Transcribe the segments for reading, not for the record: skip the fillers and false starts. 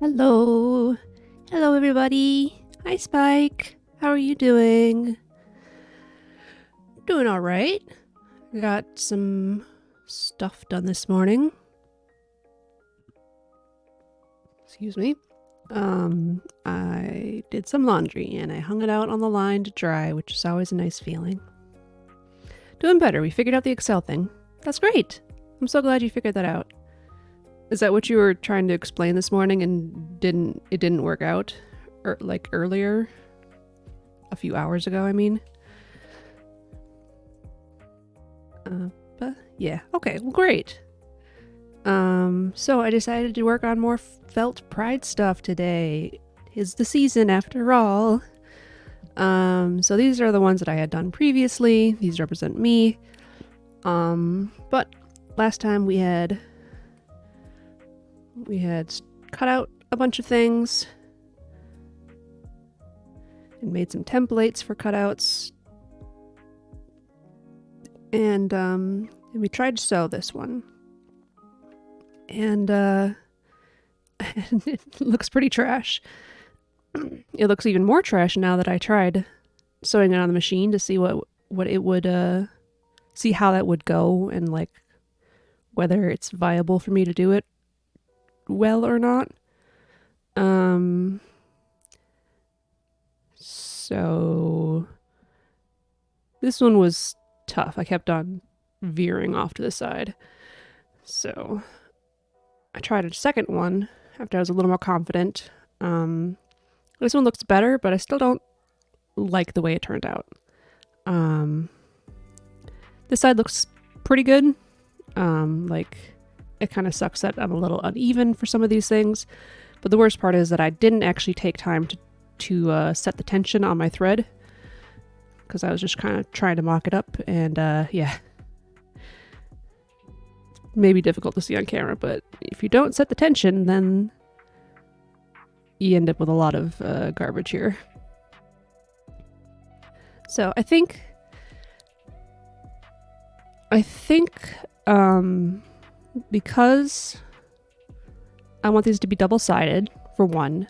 Hello. Hello, everybody. Hi, Spike. How are you doing? Doing all right. Got some stuff done this morning. Excuse me. I did some laundry and I hung it out on the line to dry, which is always a nice feeling. Doing better. We figured out the Excel thing. That's great. I'm so glad you figured that out. Is that what you were trying to explain this morning and it didn't work out? Or like earlier? A few hours ago, I mean. But yeah, okay, well, great. So I decided to work on more felt pride stuff today. Is the season after all. So these are the ones that I had done previously. These represent me. But last time we had cut out a bunch of things and made some templates for cutouts. And we tried to sew this one. And it looks pretty trash. It looks even more trash now that I tried sewing it on the machine to see what it would see how that would go and like whether it's viable for me to do it well or not. So this one was tough. I kept on veering off to the side. So I tried a second one after I was a little more confident. This one looks better, but I still don't like the way it turned out. This side looks pretty good. Like it kind of sucks that I'm a little uneven for some of these things, but the worst part is that I didn't actually take time to set the tension on my thread because I was just kind of trying to mock it up, and yeah, maybe difficult to see on camera, but if you don't set the tension, then you end up with a lot of garbage here. So I think because I want these to be double-sided, for one,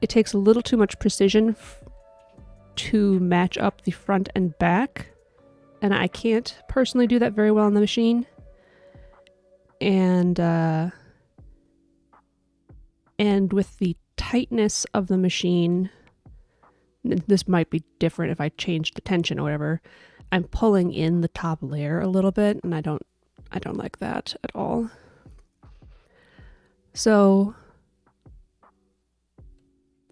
it takes a little too much precision to match up the front and back, and I can't personally do that very well on the machine. And with the tightness of the machine, this might be different if I change the tension or whatever, I'm pulling in the top layer a little bit, and I don't like that at all. So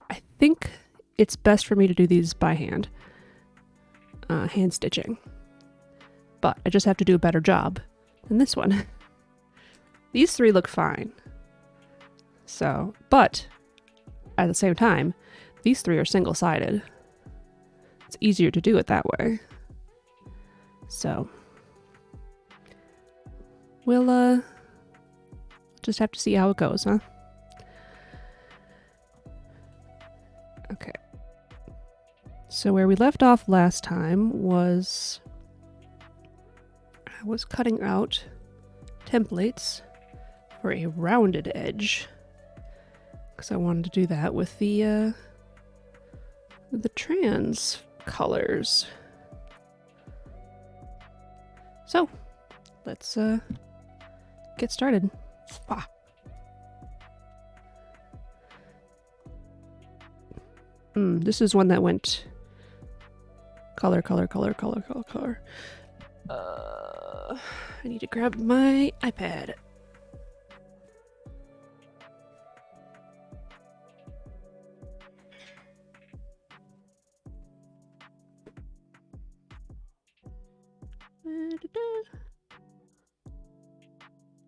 I think it's best for me to do these by hand, hand stitching. But I just have to do a better job than this one. These three look fine. So, but at the same time, these three are single-sided. It's easier to do it that way. So we'll just have to see how it goes, huh? Okay. So where we left off last time was I was cutting out templates for a rounded edge because I wanted to do that with the trans colors. So let's get started. Ah. This is one that went color. I need to grab my iPad.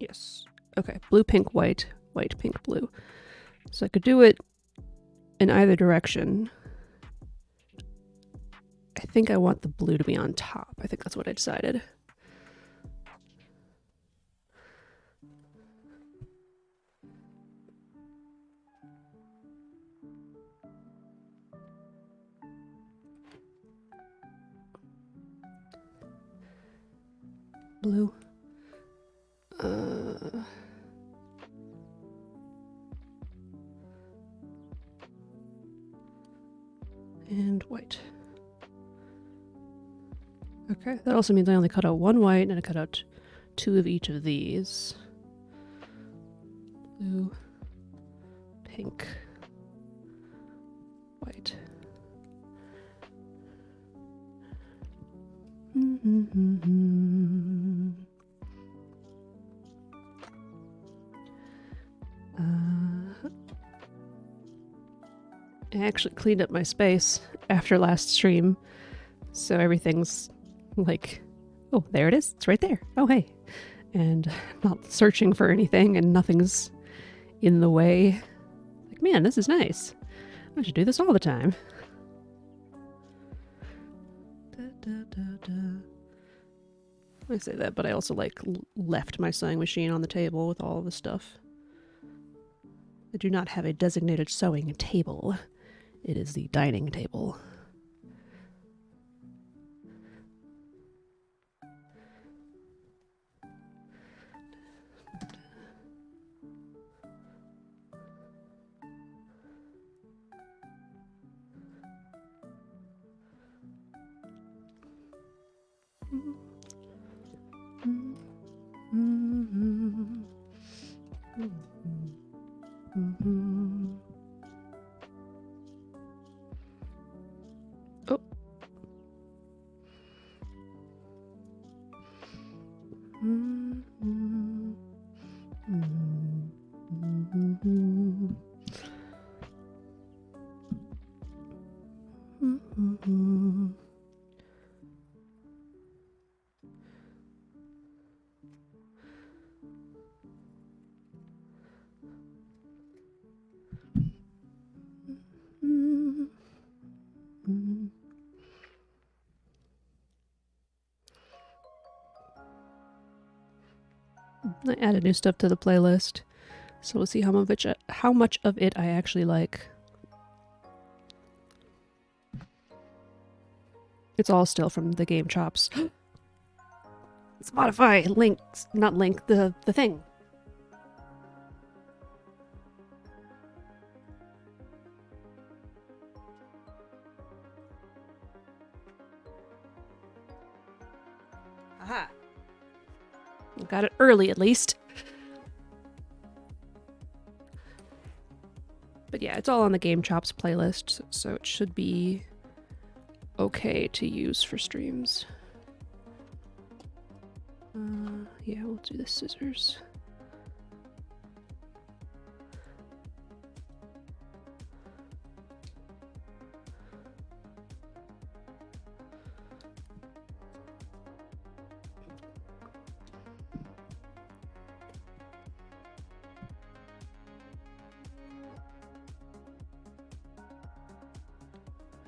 Yes. Okay. Blue, pink, white, white, pink, blue. So I could do it in either direction. I think I want the blue to be on top. I think that's what I decided. Blue. and white. Okay, that also means I only cut out one white and I cut out 2 of each of these. Blue, pink, white. I actually cleaned up my space after last stream, so everything's like, oh, there it is. It's right there. Oh, hey. And not searching for anything and nothing's in the way. Like, man, this is nice. I should do this all the time. I say that, but I also like left my sewing machine on the table with all of the stuff. I do not have a designated sewing table. It is the dining table. Oh. I added new stuff to the playlist, so we'll see how much of it I actually like. It's all still from the game chops. Spotify links, not link, the thing. Aha. Got it early, at least. But yeah, it's all on the Game Chops playlist, so it should be okay to use for streams. Yeah, we'll do the scissors.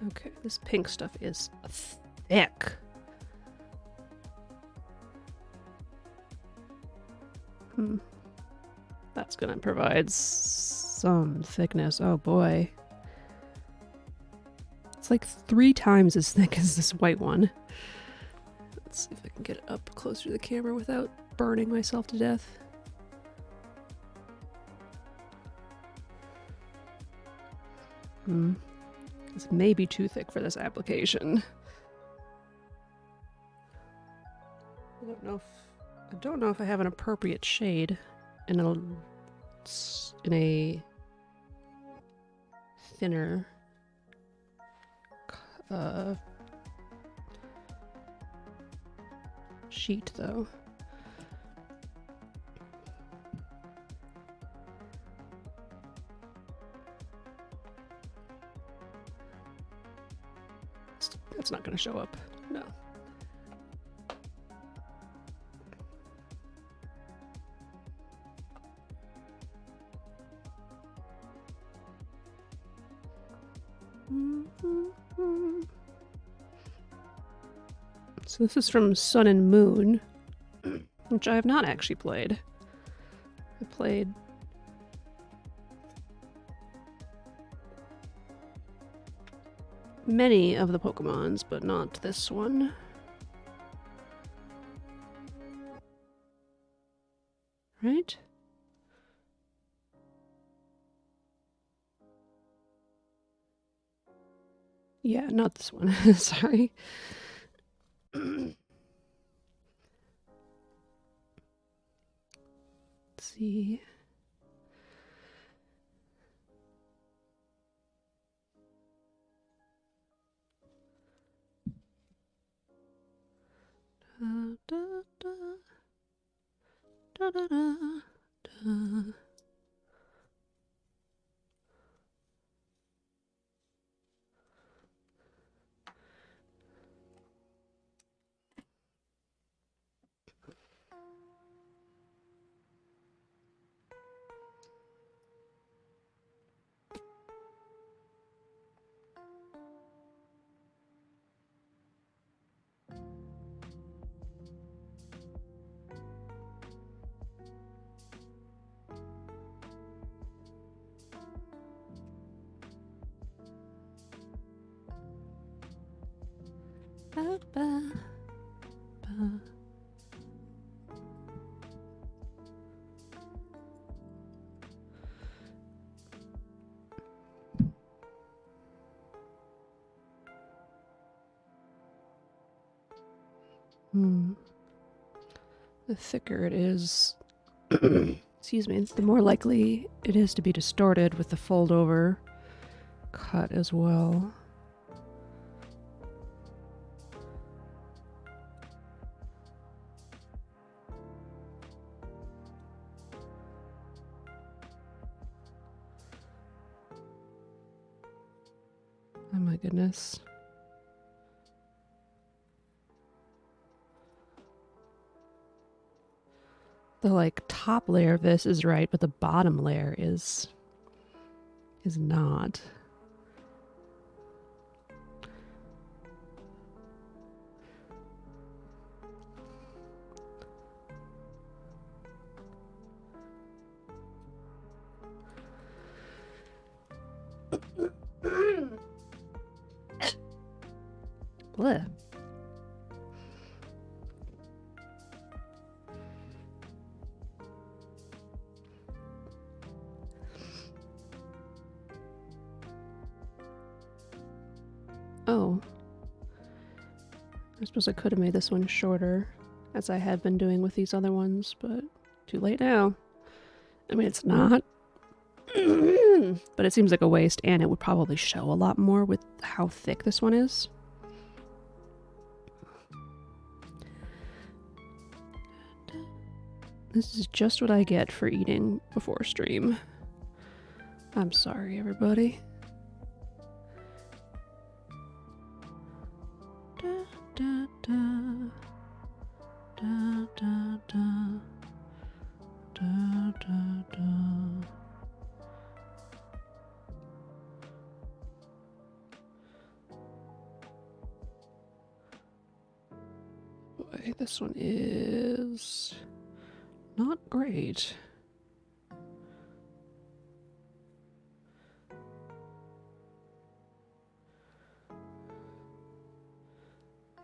Okay, this pink stuff is thick. That's gonna provide some thickness. Oh boy. It's like 3 times as thick as this white one. Let's see if I can get it up closer to the camera without burning myself to death. This may be too thick for this application. I don't know if I have an appropriate shade in a thinner sheet though. That's not going to show up. No. So this is from Sun and Moon, which I have not actually played. I played many of the Pokemons, but not this one. Right? Yeah, not this one. Sorry. Let's see. Da, da, da, da, da, da, da. Ba, ba, ba. The thicker it is, excuse me, the more likely it is to be distorted with the fold over cut as well. Oh my goodness. The like top layer of this is right, but the bottom layer is not. Blech. Oh. I suppose I could have made this one shorter, as I had been doing with these other ones, but too late now. I mean, it's not, but it seems like a waste, and it would probably show a lot more with how thick this one is. This is just what I get for eating before stream. I'm sorry, everybody. Da, da, da. Da, da, da. Da, da, da. Boy, this one is not great.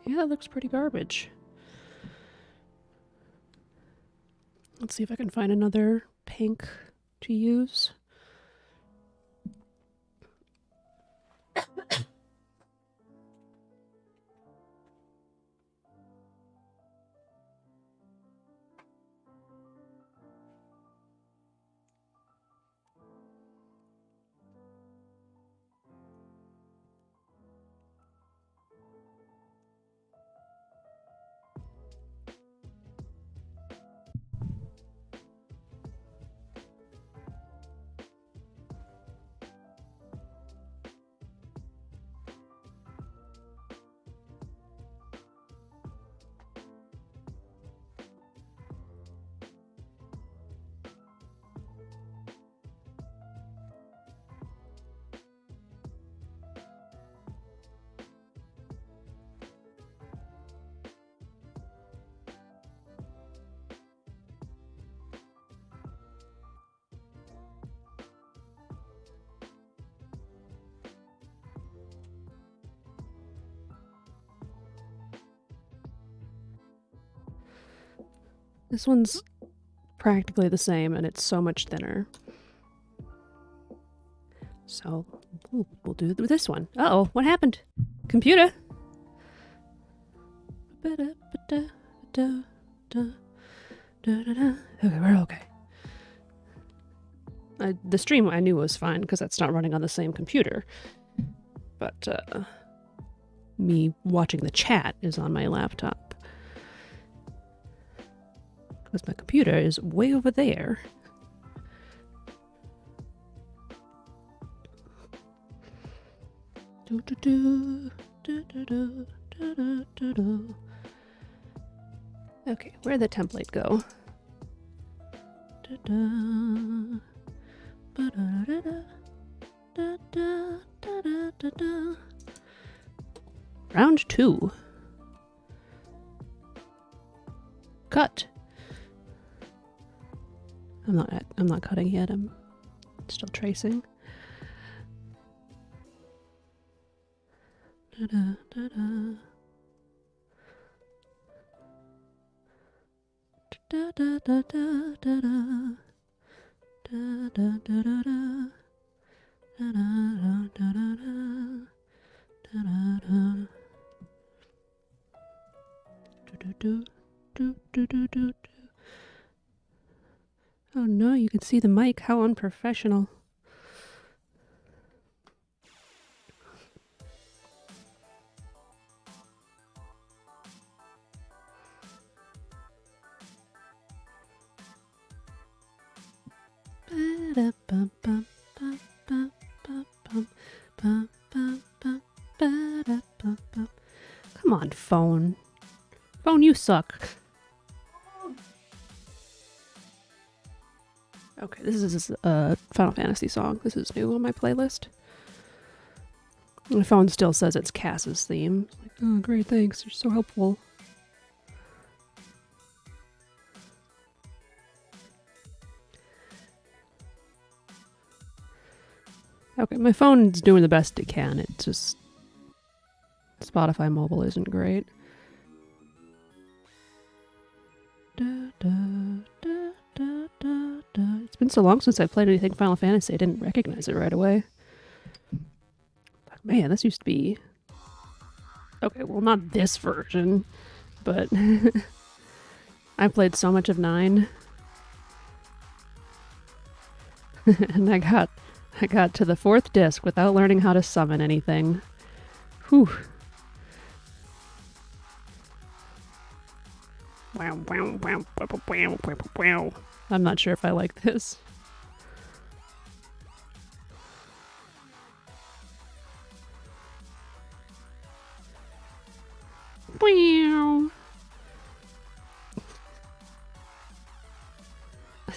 Yeah, it looks pretty garbage. Let's see if I can find another pink to use. This one's practically the same, and it's so much thinner. So we'll do this one. Uh-oh, what happened? Computer. Okay, we're okay. The stream I knew was fine because that's not running on the same computer. But me watching the chat is on my laptop. Because my computer is way over there. Okay, where'd the template go? Round 2. Cut. I'm not cutting yet. I'm still tracing. Oh no, you can see the mic. How unprofessional. Come on, phone. Phone, you suck. Okay, this is a Final Fantasy song. This is new on my playlist. My phone still says it's Cass's theme. Like, oh, great, thanks. You're so helpful. Okay, my phone's doing the best it can. It's just Spotify mobile isn't great. It's been so long since I played anything Final Fantasy, I didn't recognize it right away. Like, man, this used to be... Okay, well, not this version, but I played so much of 9. And I got to the 4th disc without learning how to summon anything. Whew. I'm not sure if I like this.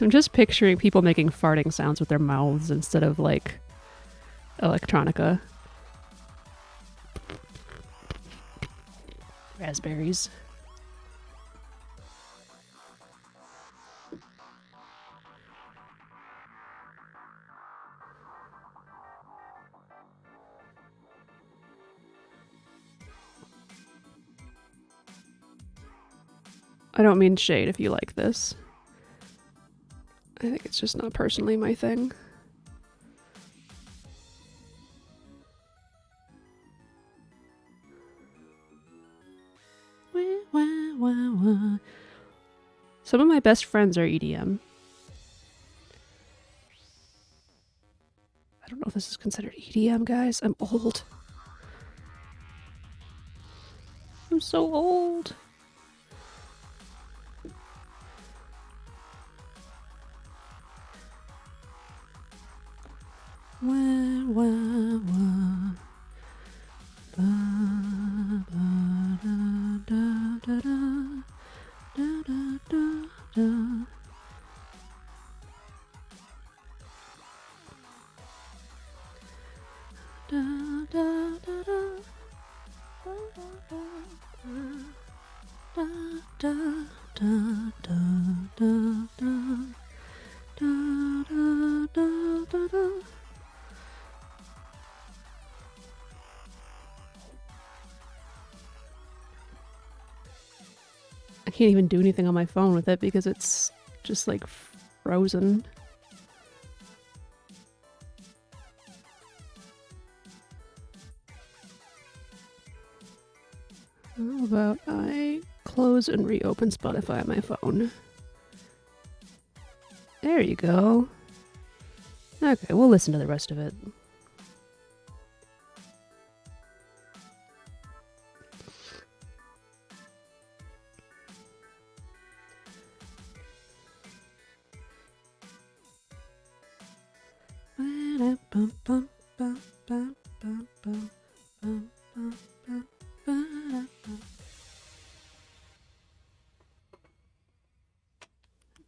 I'm just picturing people making farting sounds with their mouths instead of like electronica. Raspberries. I don't mean shade if you like this. I think it's just not personally my thing. Some of my best friends are EDM. I don't know if this is considered EDM, guys. I'm old. I'm so old. I can't even do anything on my phone with it because it's just like frozen. How about I close and reopen Spotify on my phone? There you go. Okay, we'll listen to the rest of it.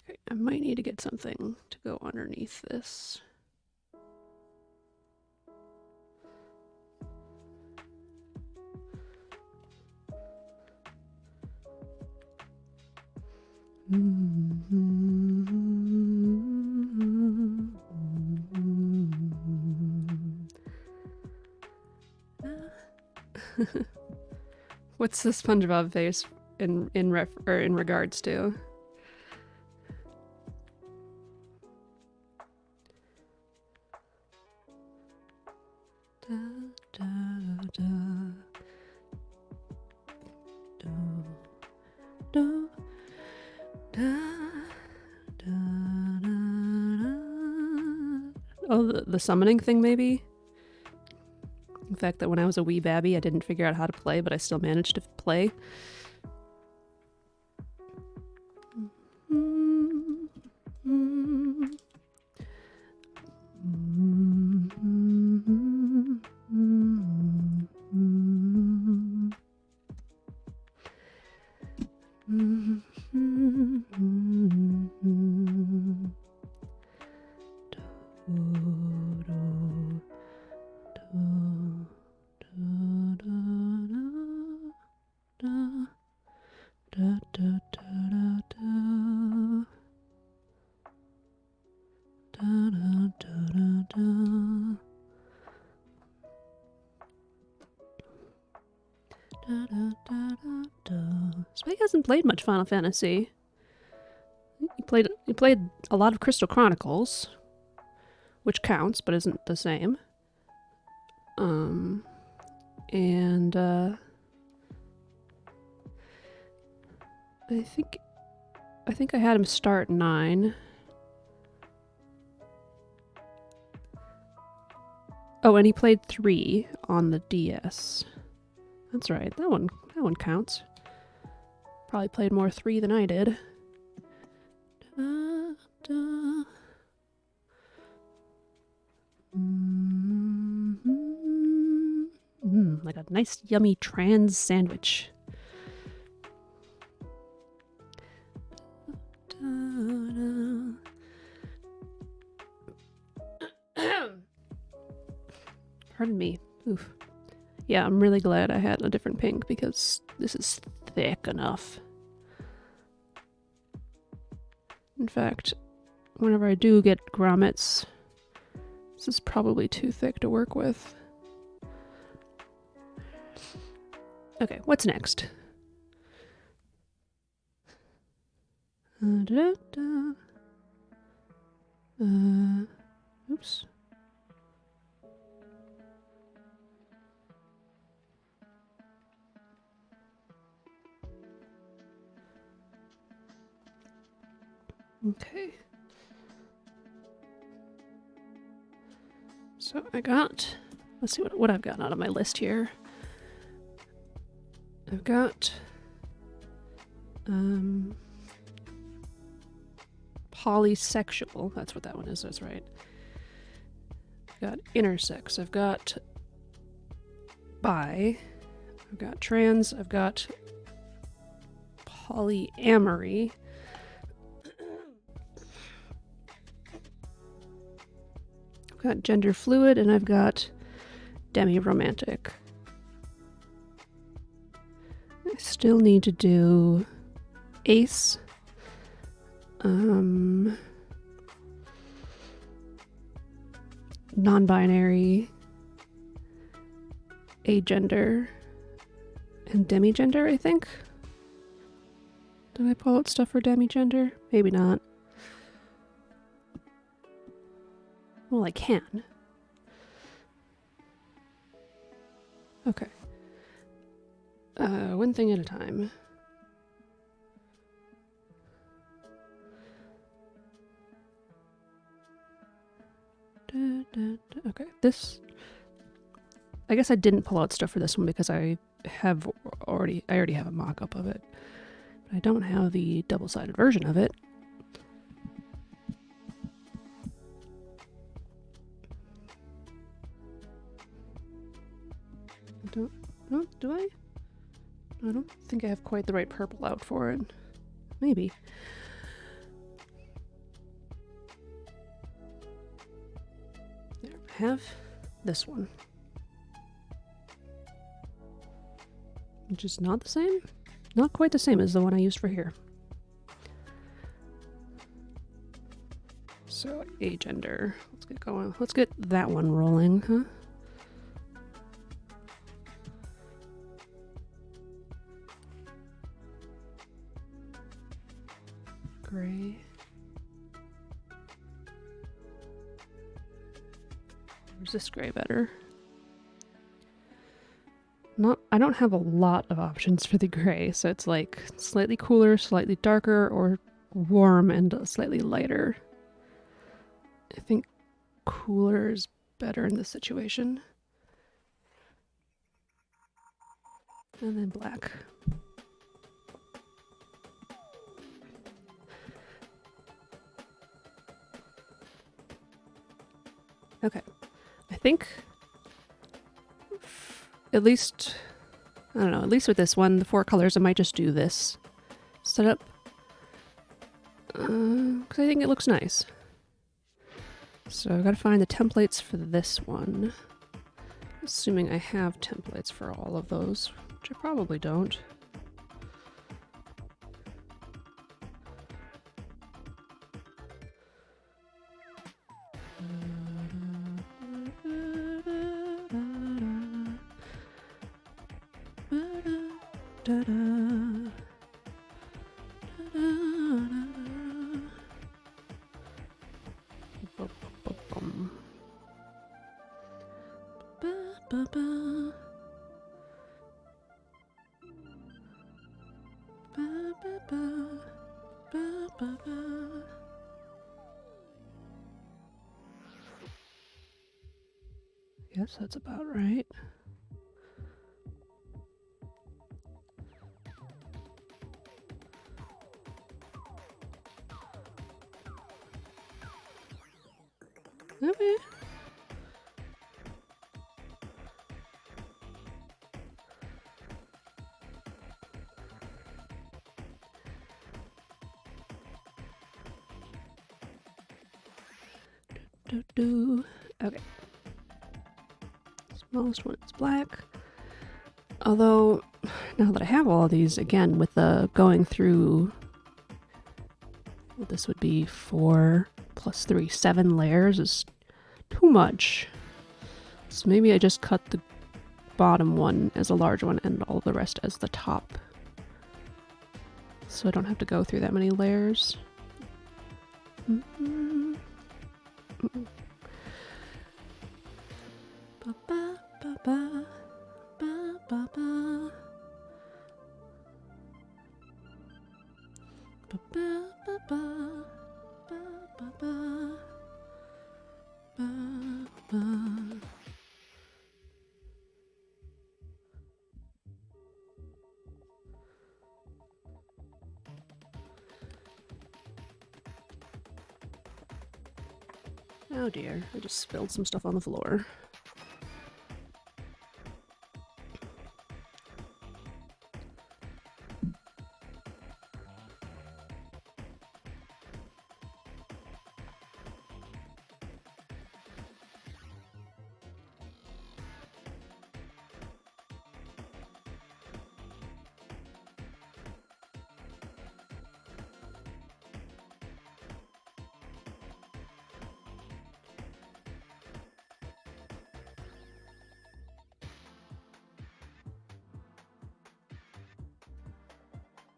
Okay, I might need to get something to go underneath this. What's the SpongeBob face in regards to? Da, da, da, da, da, da, da, da. Oh, the summoning thing, maybe? The fact that when I was a wee babby, I didn't figure out how to play, but I still managed to play. Spike hasn't played much Final Fantasy. He played a lot of Crystal Chronicles, which counts but isn't the same. And I think I had him start 9. Oh, and he played 3 on the DS. That's right. That one counts. Probably played more 3 than I did. Da, da. Like a nice yummy trans sandwich. Pardon me. Oof. Yeah, I'm really glad I had a different pink because this is thick enough. In fact, whenever I do get grommets, this is probably too thick to work with. Okay, what's next? Oops. Okay. So I got, let's see what I've got out of my list here. I've got polysexual, that's what that one is, that's right. I've got intersex, I've got bi, I've got trans, I've got polyamory, I've got gender fluid, and I've got demi-romantic. I still need to do ace, non-binary, agender, and demigender, I think. Did I pull out stuff for demigender? Maybe not. Well, I can. Okay. One thing at a time. Okay, this... I guess I didn't pull out stuff for this one because I already have a mock-up of it. But I don't have the double-sided version of it. Do I? I don't think I have quite the right purple out for it. Maybe. There, I have this one. Which is not the same? Not quite the same as the one I used for here. So, agender. Let's get going. Let's get that one rolling, huh? Gray. Where's this gray better? I don't have a lot of options for the gray, so it's like slightly cooler, slightly darker, or warm and slightly lighter. I think cooler is better in this situation. And then black. Okay, I think at least, I don't know, at least with this one, the 4 colors, I might just do this setup. Because I think it looks nice. So I've got to find the templates for this one. Assuming I have templates for all of those, which I probably don't. Yes, that's about right. Okay. Okay. Smallest one is black. Although, now that I have all of these, again, with the going through, well, this would be 4 plus 3, 7 layers is too much. So maybe I just cut the bottom one as a large one and all the rest as the top. So I don't have to go through that many layers. Oh dear, I just spilled some stuff on the floor.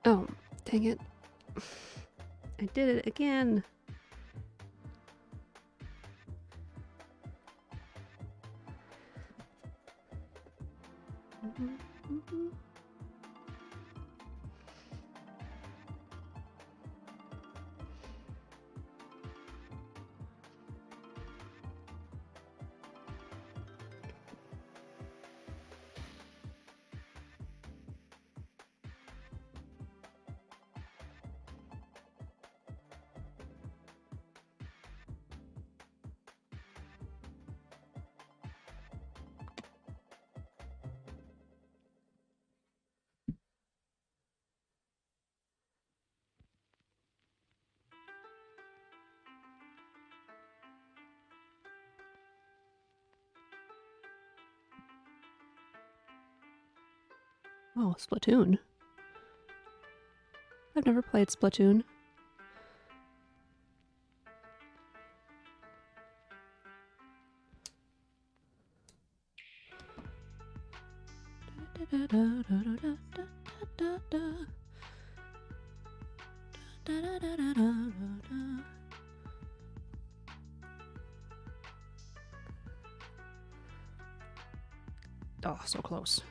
Oh, dang it. I did it again. Oh, Splatoon. I've never played Splatoon. Oh, so close.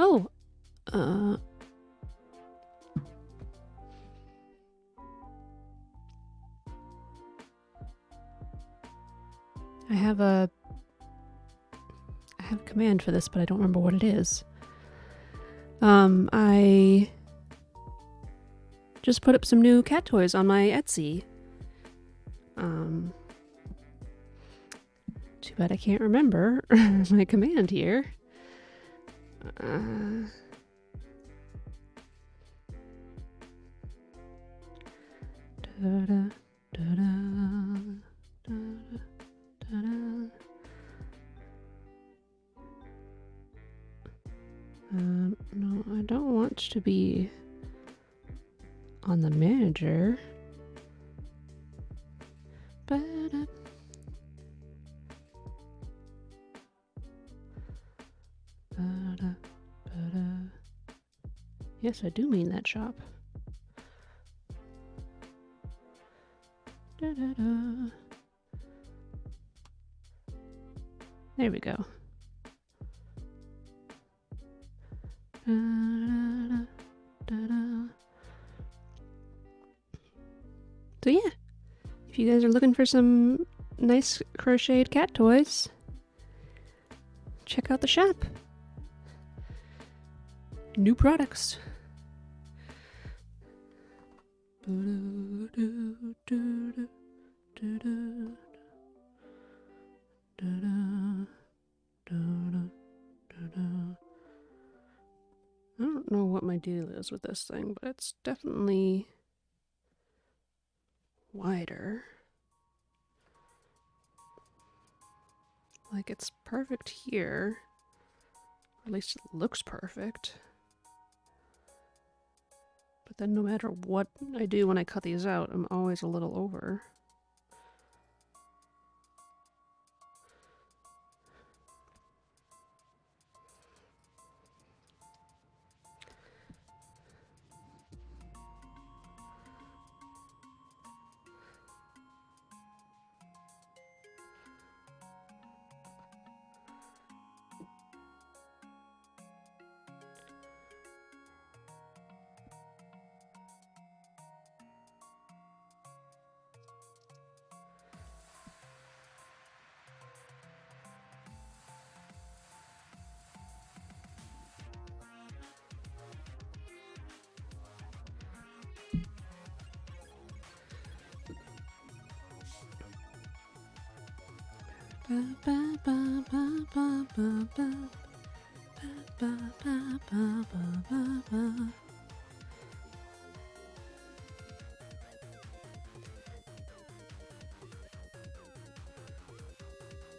Oh, I have a command for this, but I don't remember what it is. I just put up some new cat toys on my Etsy. Too bad I can't remember my command here. No, I don't want to be on the manager. Yes, I do mean that shop. There we go. So yeah, if you guys are looking for some nice crocheted cat toys, check out the shop. New products. I don't know what my deal is with this thing, but it's definitely wider. Like, it's perfect here. Or at least it looks perfect. then no matter what I do when I cut these out, I'm always a little over.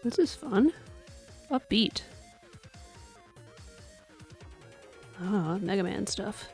This is fun. Upbeat. Ah, Mega Man stuff.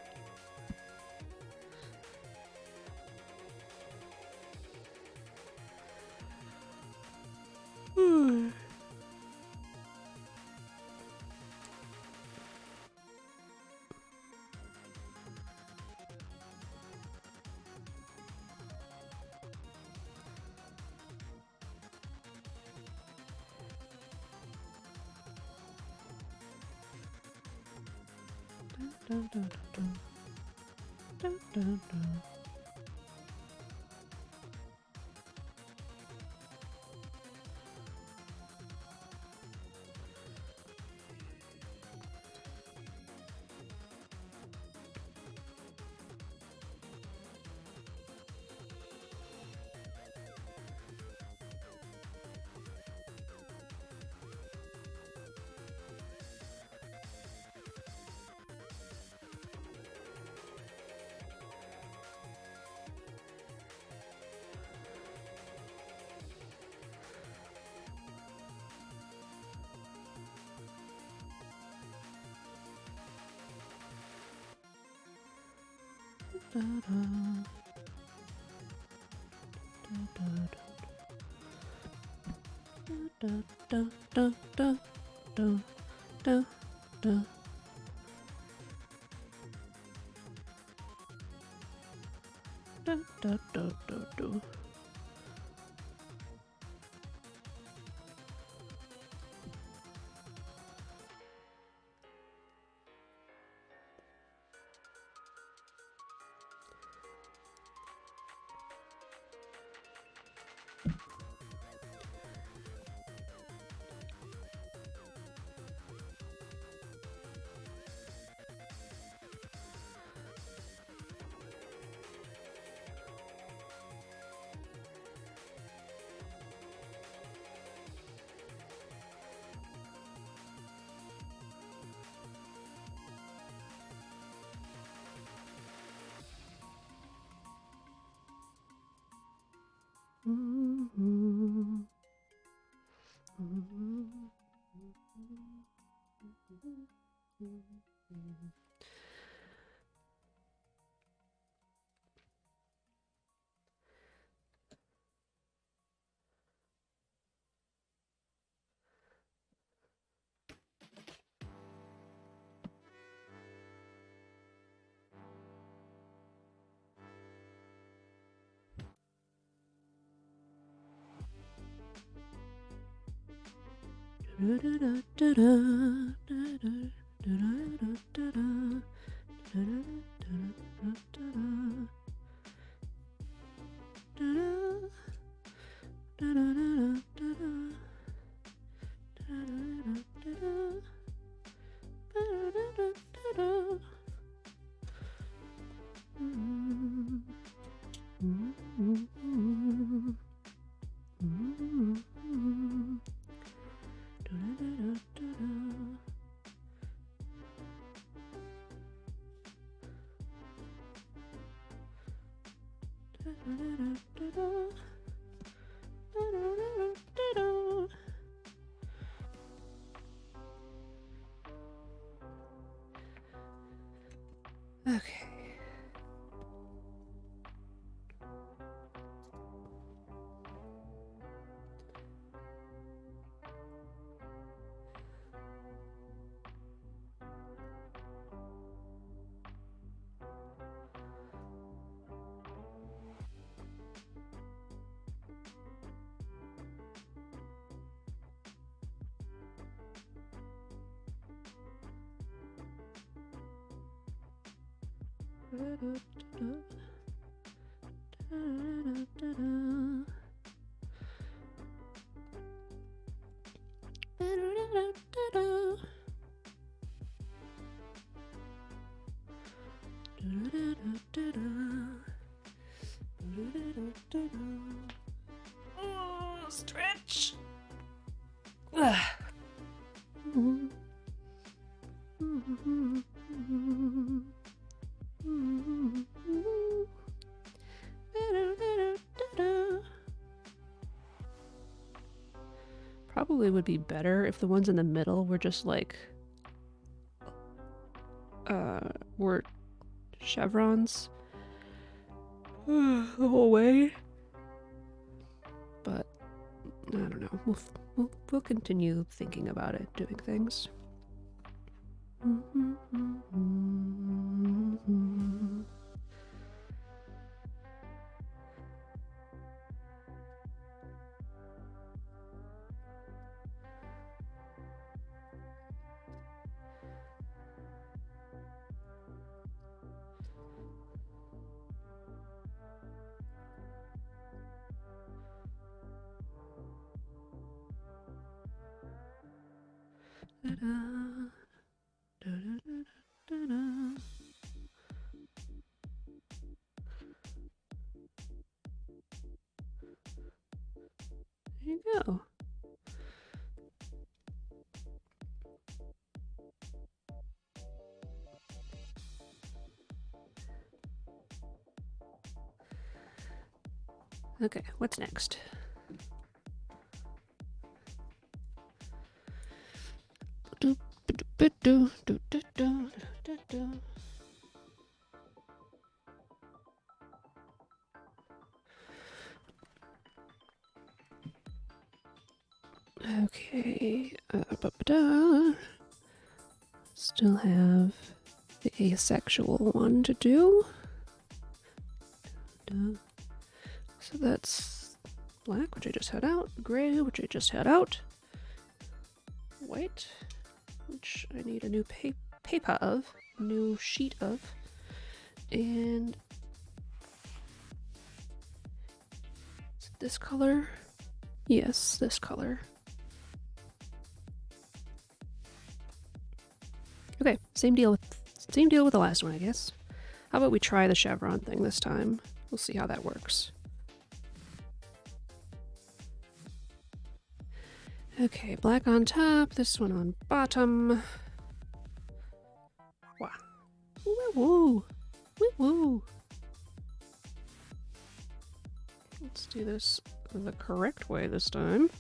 Okay. Oh, stretch. Probably would be better if the ones in the middle were just like were chevrons the whole way. But I don't know. We'll continue thinking about it, doing things. There you go. Okay, what's next? Okay, still have the asexual one to do. So that's black, which I just had out, gray, which I just had out, white, which I need a new paper of, a new sheet of, and is it this color? Yes, this color. Okay, same deal with the last one, I guess. How about we try the chevron thing this time? We'll see how that works. Okay, black on top, this one on bottom. Wow. Woo-woo! Woo-woo! Let's do this the correct way this time.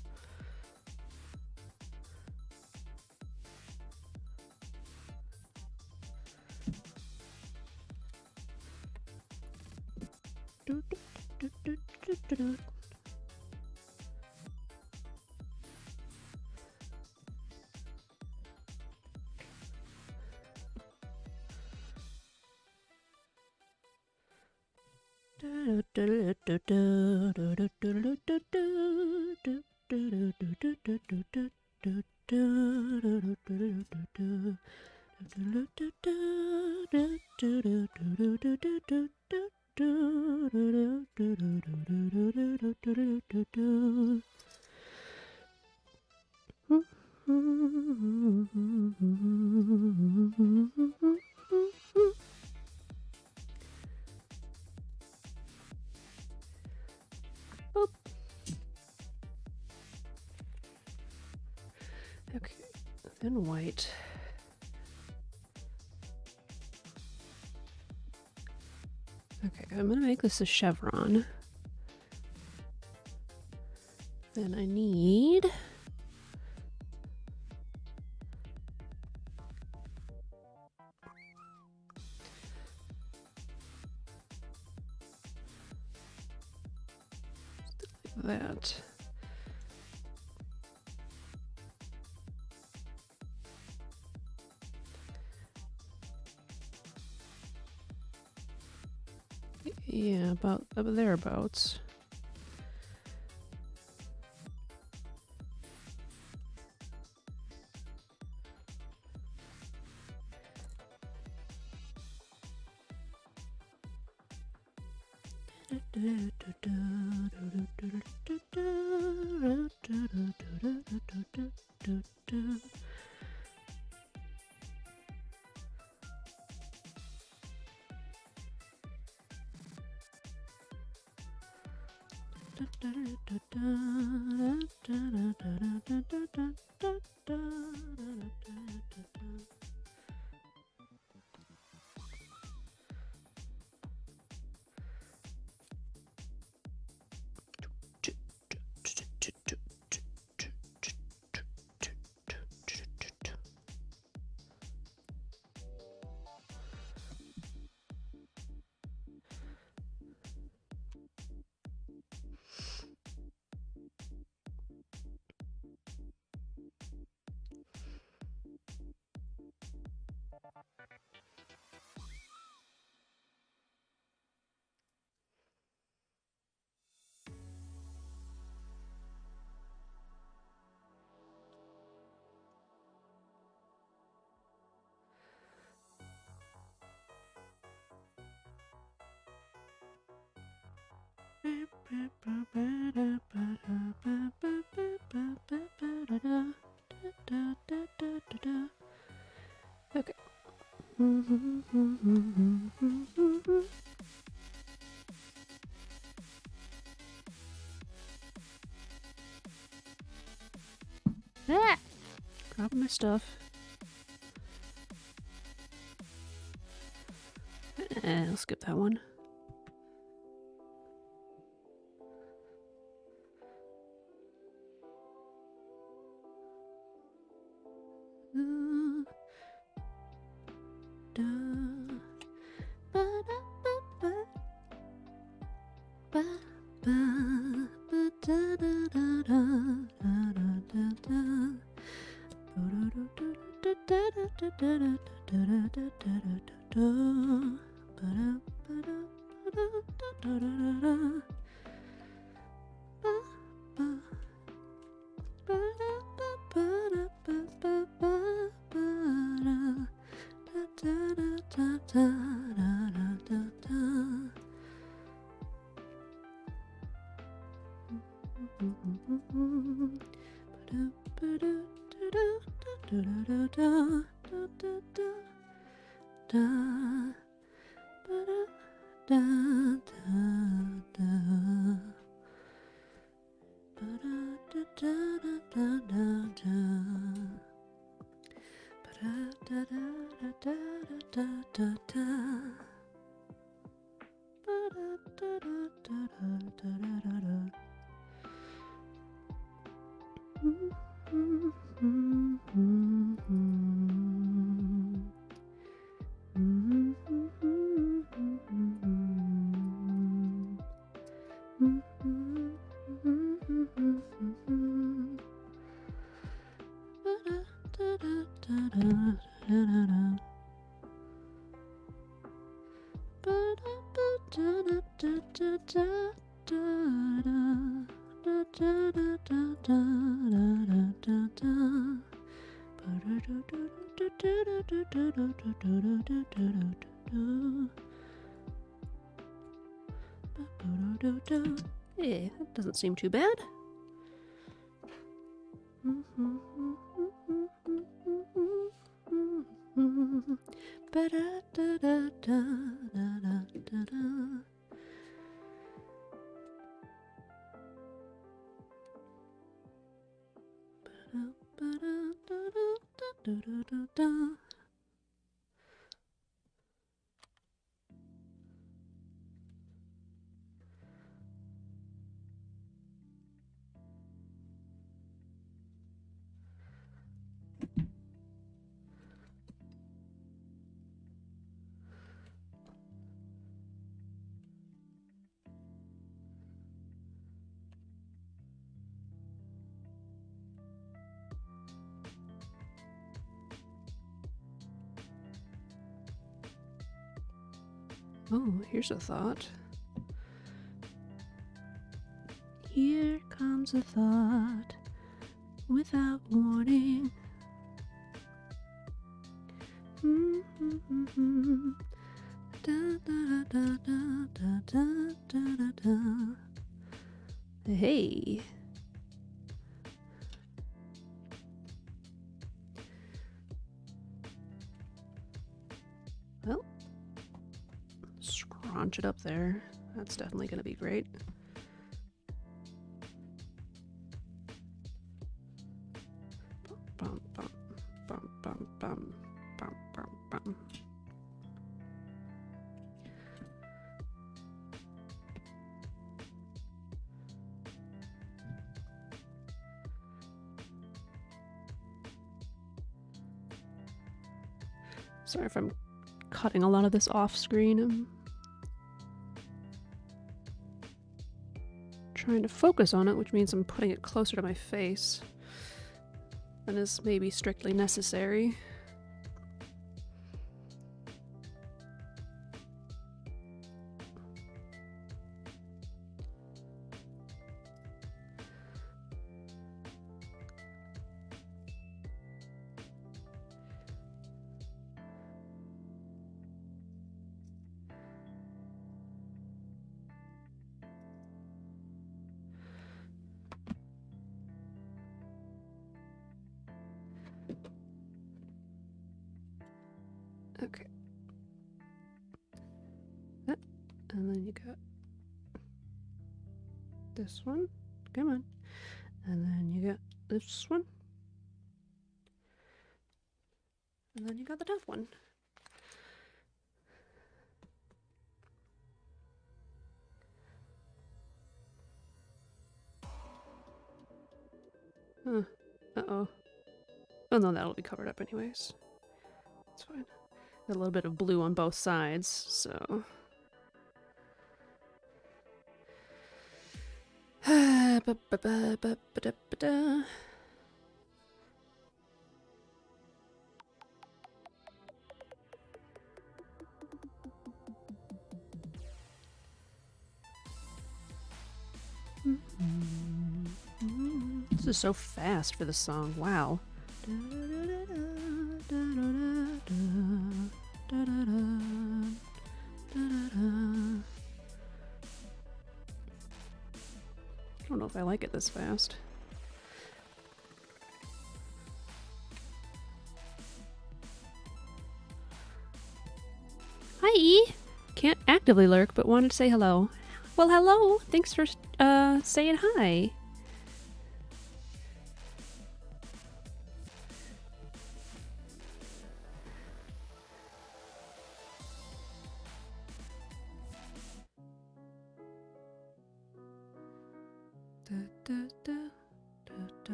Okay, then white. Okay, I'm gonna make this a chevron. Then I need that. Yeah, about thereabouts. Okay. Ah! Dropping my stuff. I'll skip that one. Yeah, that doesn't seem too bad. Oh, here's a thought. Here comes a thought without warning. Hey. Well, scrunch it up there. That's definitely going to be great. Bum, bum, bum, bum, bum, bum, bum, bum. Sorry if I'm cutting a lot of this off screen. I'm trying to focus on it, which means I'm putting it closer to my face than is maybe strictly necessary. Okay. And then you got this one. Come on. And then you got this one. And then you got the tough one. Huh. Uh-oh. Oh no, that'll be covered up anyways. That's fine. Got a little bit of blue on both sides, so... This is so fast for the song. Wow. I don't know if I like it this fast. Hi! Can't actively lurk, but wanted to say hello. Well, hello! Thanks for saying hi.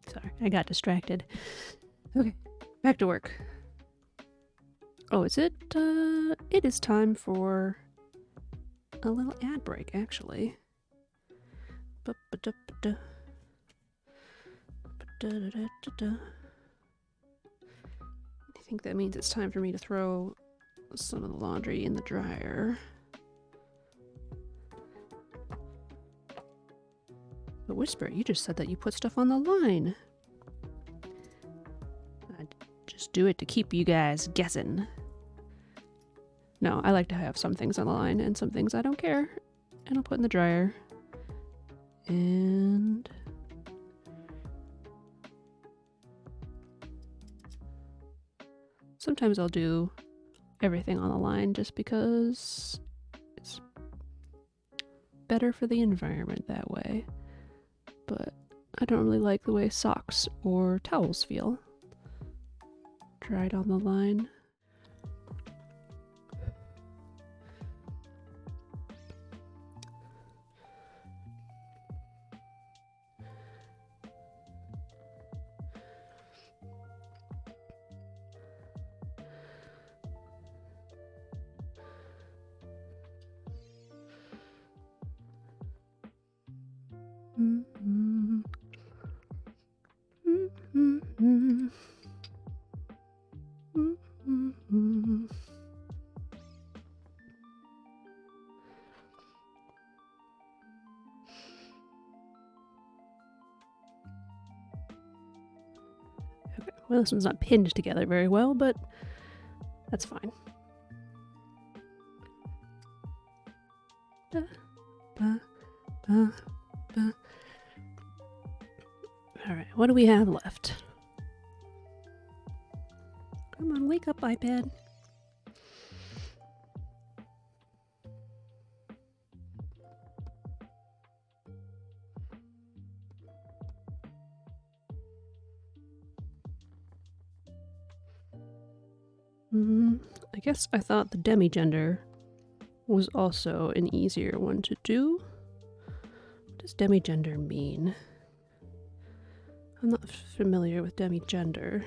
Sorry, I got distracted. Okay, back to work. Oh, is it? It is time for a little ad break, actually. I think that means it's time for me to throw some of the laundry in the dryer. But Whisper, you just said that you put stuff on the line. I just do it to keep you guys guessing. No, I like to have some things on the line and some things I don't care. And I'll put in the dryer. And... sometimes I'll do everything on the line just because it's better for the environment that way. But I don't really like the way socks or towels feel dried on the line. Well, this one's not pinned together very well, but that's fine. Alright, what do we have left? Come on, wake up, iPad. I guess I thought the demigender was also an easier one to do. What does demigender mean? I'm not familiar with demigender.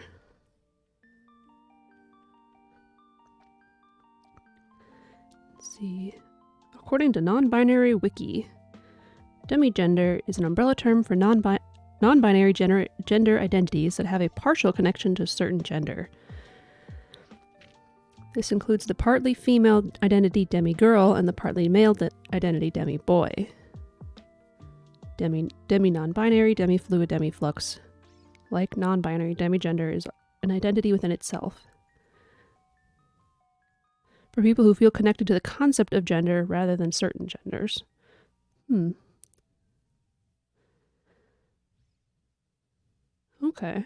Let's see. According to Non-Binary Wiki, demigender is an umbrella term for non-binary gender identities that have a partial connection to a certain gender. This includes the partly female identity demi-girl and the partly male identity demi-boy. Demi-non-binary, demi-fluid, demi-flux. Like non-binary, demigender is an identity within itself. For people who feel connected to the concept of gender rather than certain genders. Okay.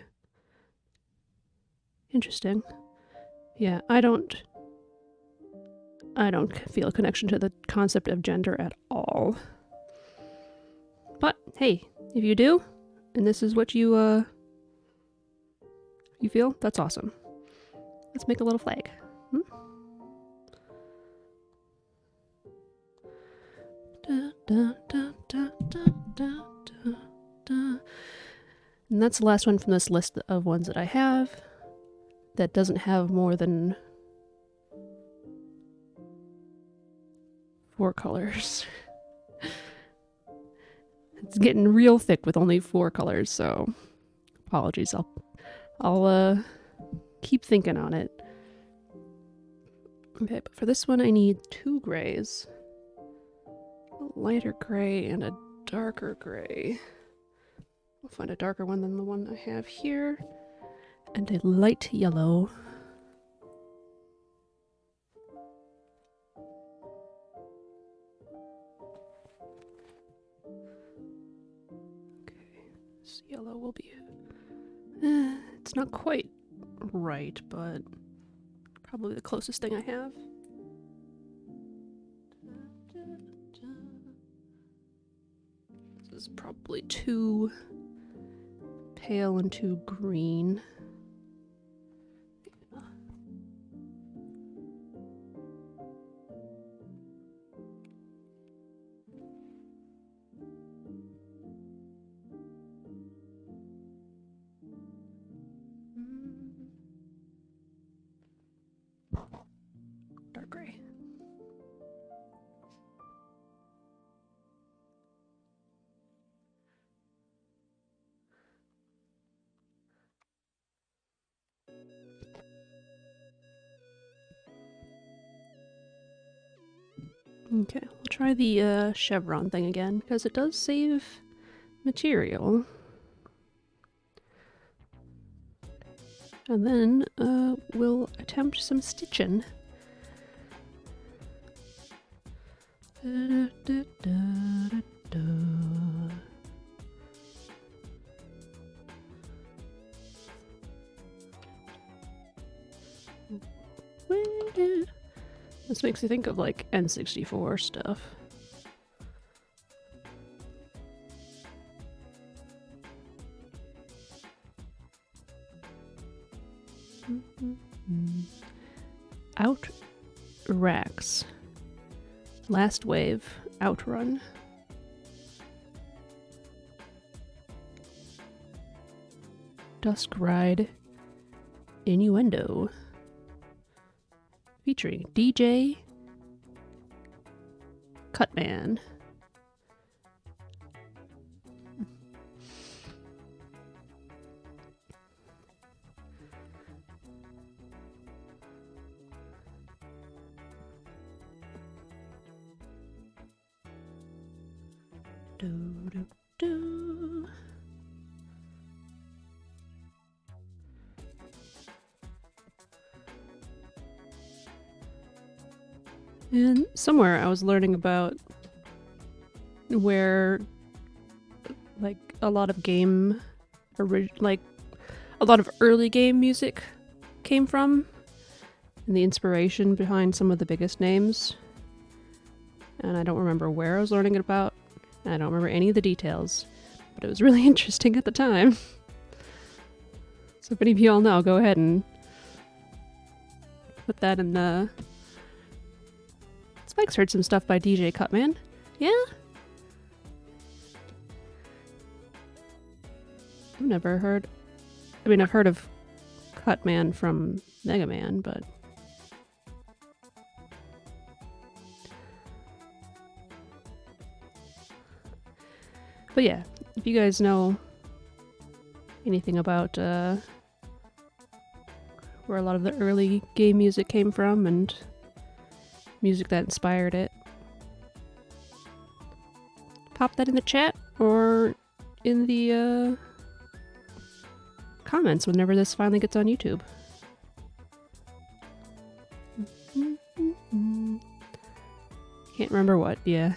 Interesting. Yeah, I don't feel a connection to the concept of gender at all. But hey, if you do, and this is what you feel, that's awesome. Let's make a little flag. And that's the last one from this list of ones that I have that doesn't have more than 4 colors. It's getting real thick with only 4 colors, so apologies. I'll keep thinking on it. Okay, but for this one I need 2 grays. A lighter gray and a darker gray. I'll find a darker one than the one I have here. And a light yellow. Okay, this yellow will be... it's not quite right, but probably the closest thing I have. This is probably too pale and too green. Dark gray. Okay, we'll try the chevron thing again, because it does save material. And then we'll attempt some stitching. This makes me think of like N64 stuff. Out racks. Last wave. Outrun. Dusk Ride. Innuendo. Featuring DJ Cutman. Do, do, do. And somewhere I was learning about where, like, a lot of early game music came from, and the inspiration behind some of the biggest names. And I don't remember where I was learning it about, and I don't remember any of the details, but it was really interesting at the time. So if any of you all know, go ahead and put that in the... Spike's heard some stuff by DJ Cutman. Yeah? I've never heard... I mean, I've heard of Cutman from Mega Man, but... But yeah, if you guys know anything about where a lot of the early game music came from and music that inspired it, pop that in the chat or in the comments whenever this finally gets on YouTube. Can't remember what, yeah.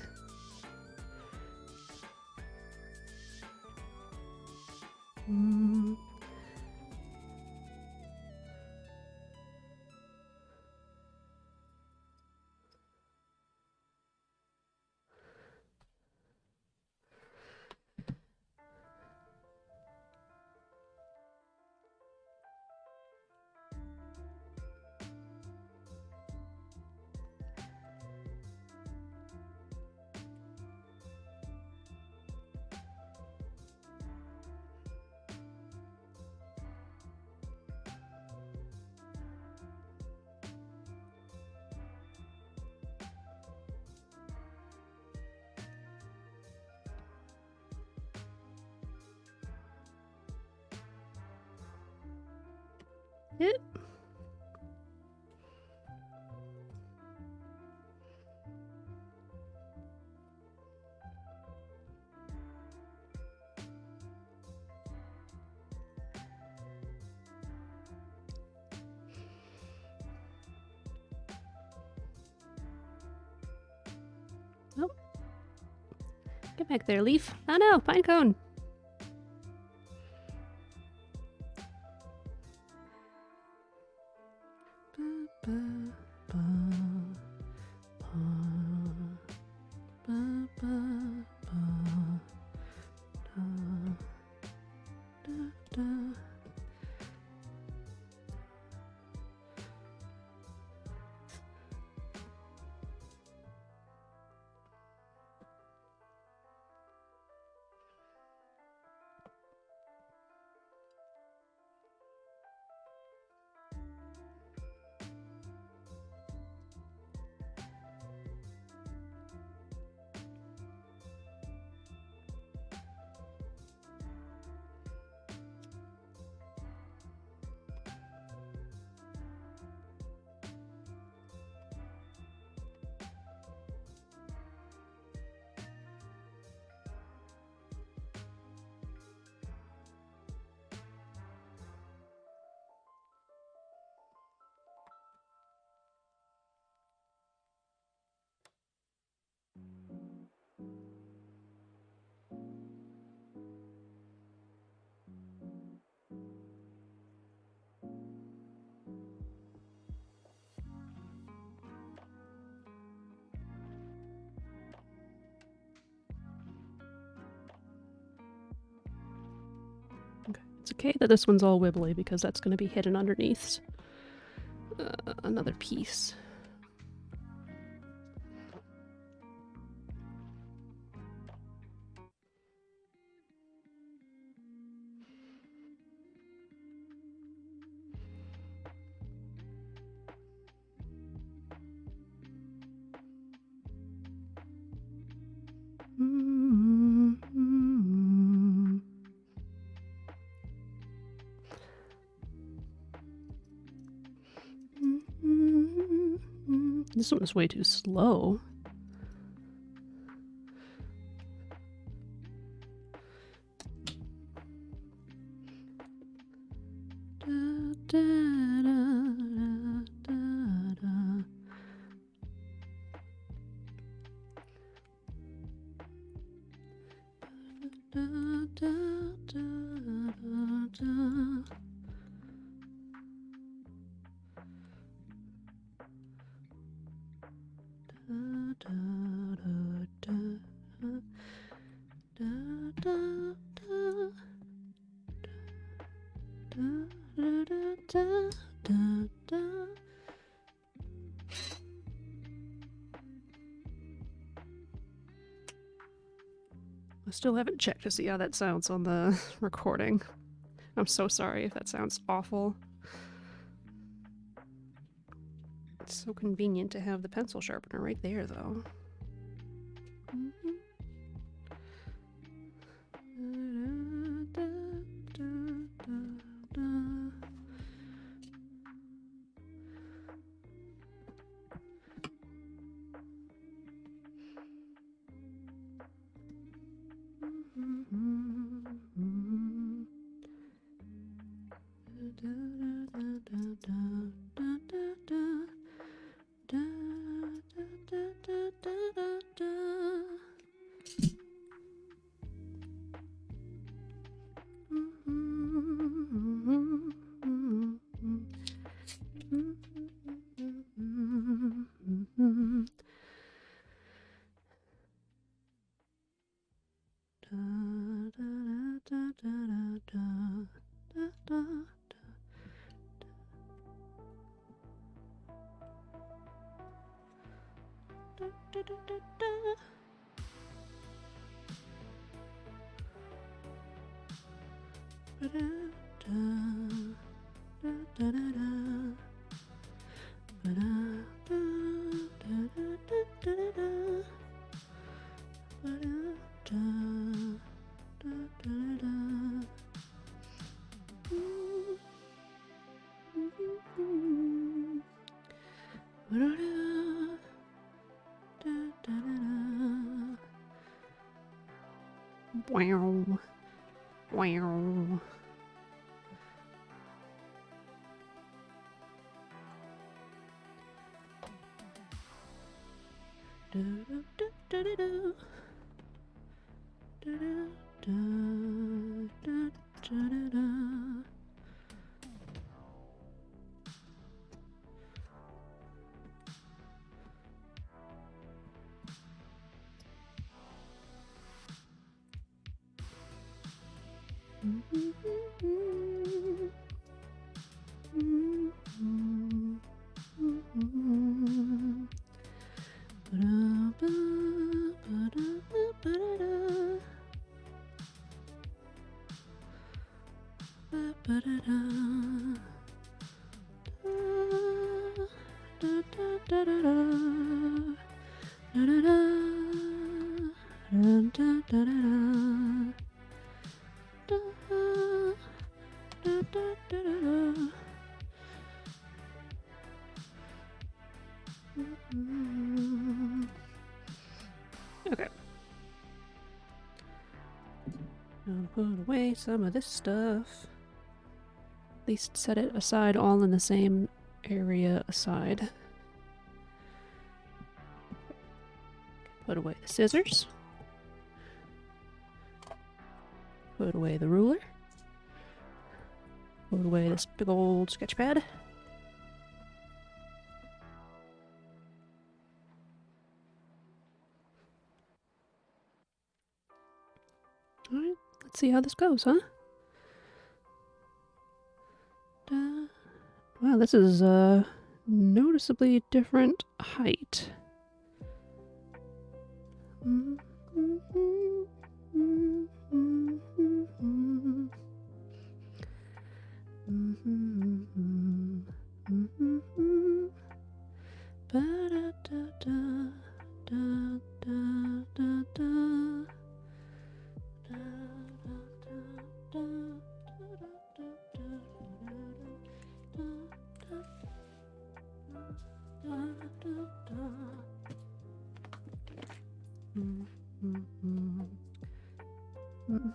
Yep. Oh. Get back there, Leaf. Oh no, Pinecone. It's okay that this one's all wibbly because that's going to be hidden underneath another piece. This one is way too slow. I still haven't checked to see how that sounds on the recording. I'm so sorry if that sounds awful. It's so convenient to have the pencil sharpener right there, though. Wow. Wow. Okay. I'll put away some of this stuff. At least set it aside all in the same area aside. Put away the scissors. Put away the ruler. Put away this big old sketch pad. Alright, let's see how this goes, huh? Wow, this is a noticeably different height.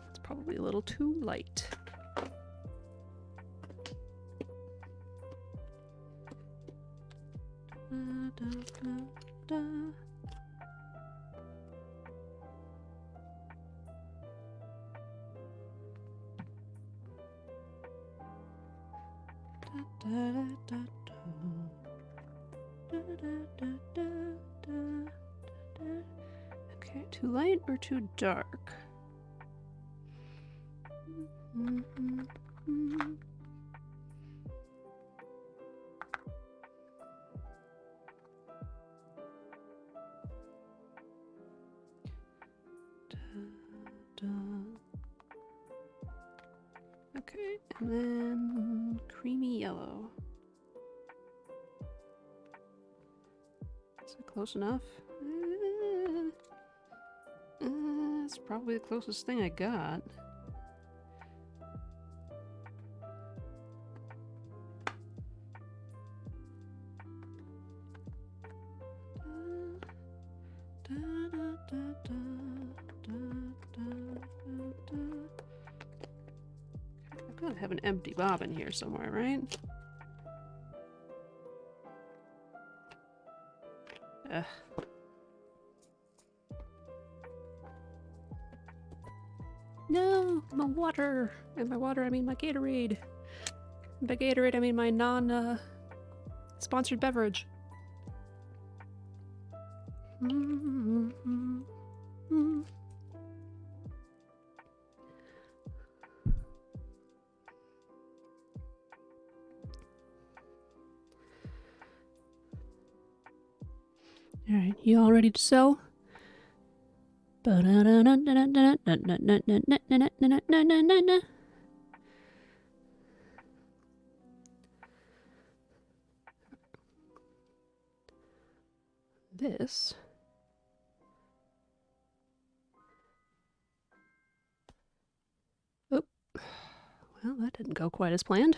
It's probably a little too light. Too light or too dark? Okay, and then creamy yellow. Is it close enough? It's probably the closest thing I got. I've got to have an empty bobbin here somewhere, right? Ugh. No, my water. And by water, I mean my Gatorade. And by Gatorade, I mean my non-sponsored beverage. Alright, you all ready to sew? This well, that didn't go quite as planned.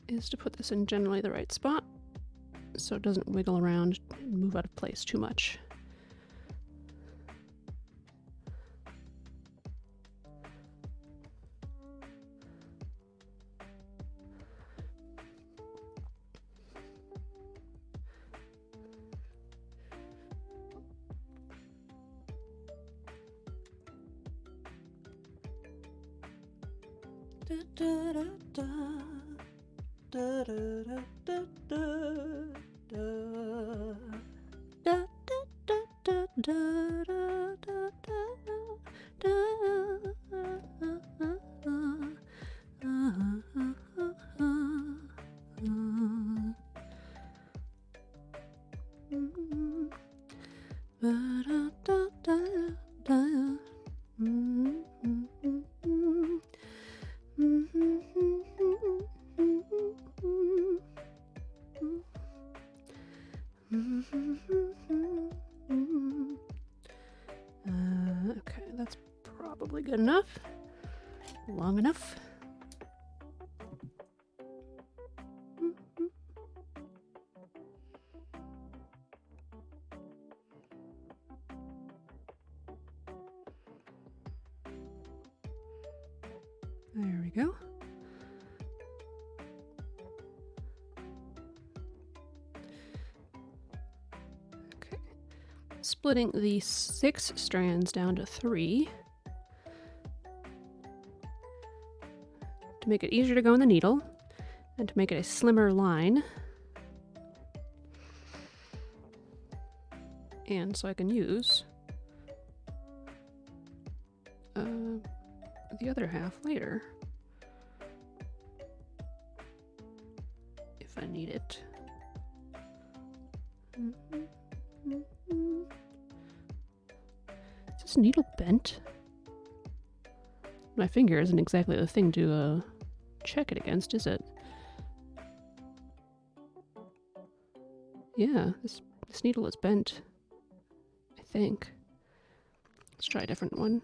Is to put this in generally the right spot so it doesn't wiggle around and move out of place too much. Okay, that's probably good enough. Long enough. There we go. Okay. Splitting the 6 strands down to 3 to make it easier to go in the needle and to make it a slimmer line. And so I can use the other half later if I need it. Is this needle bent? My finger isn't exactly the thing to check it against, is it? Yeah, this needle is bent, I think. Let's try a different one.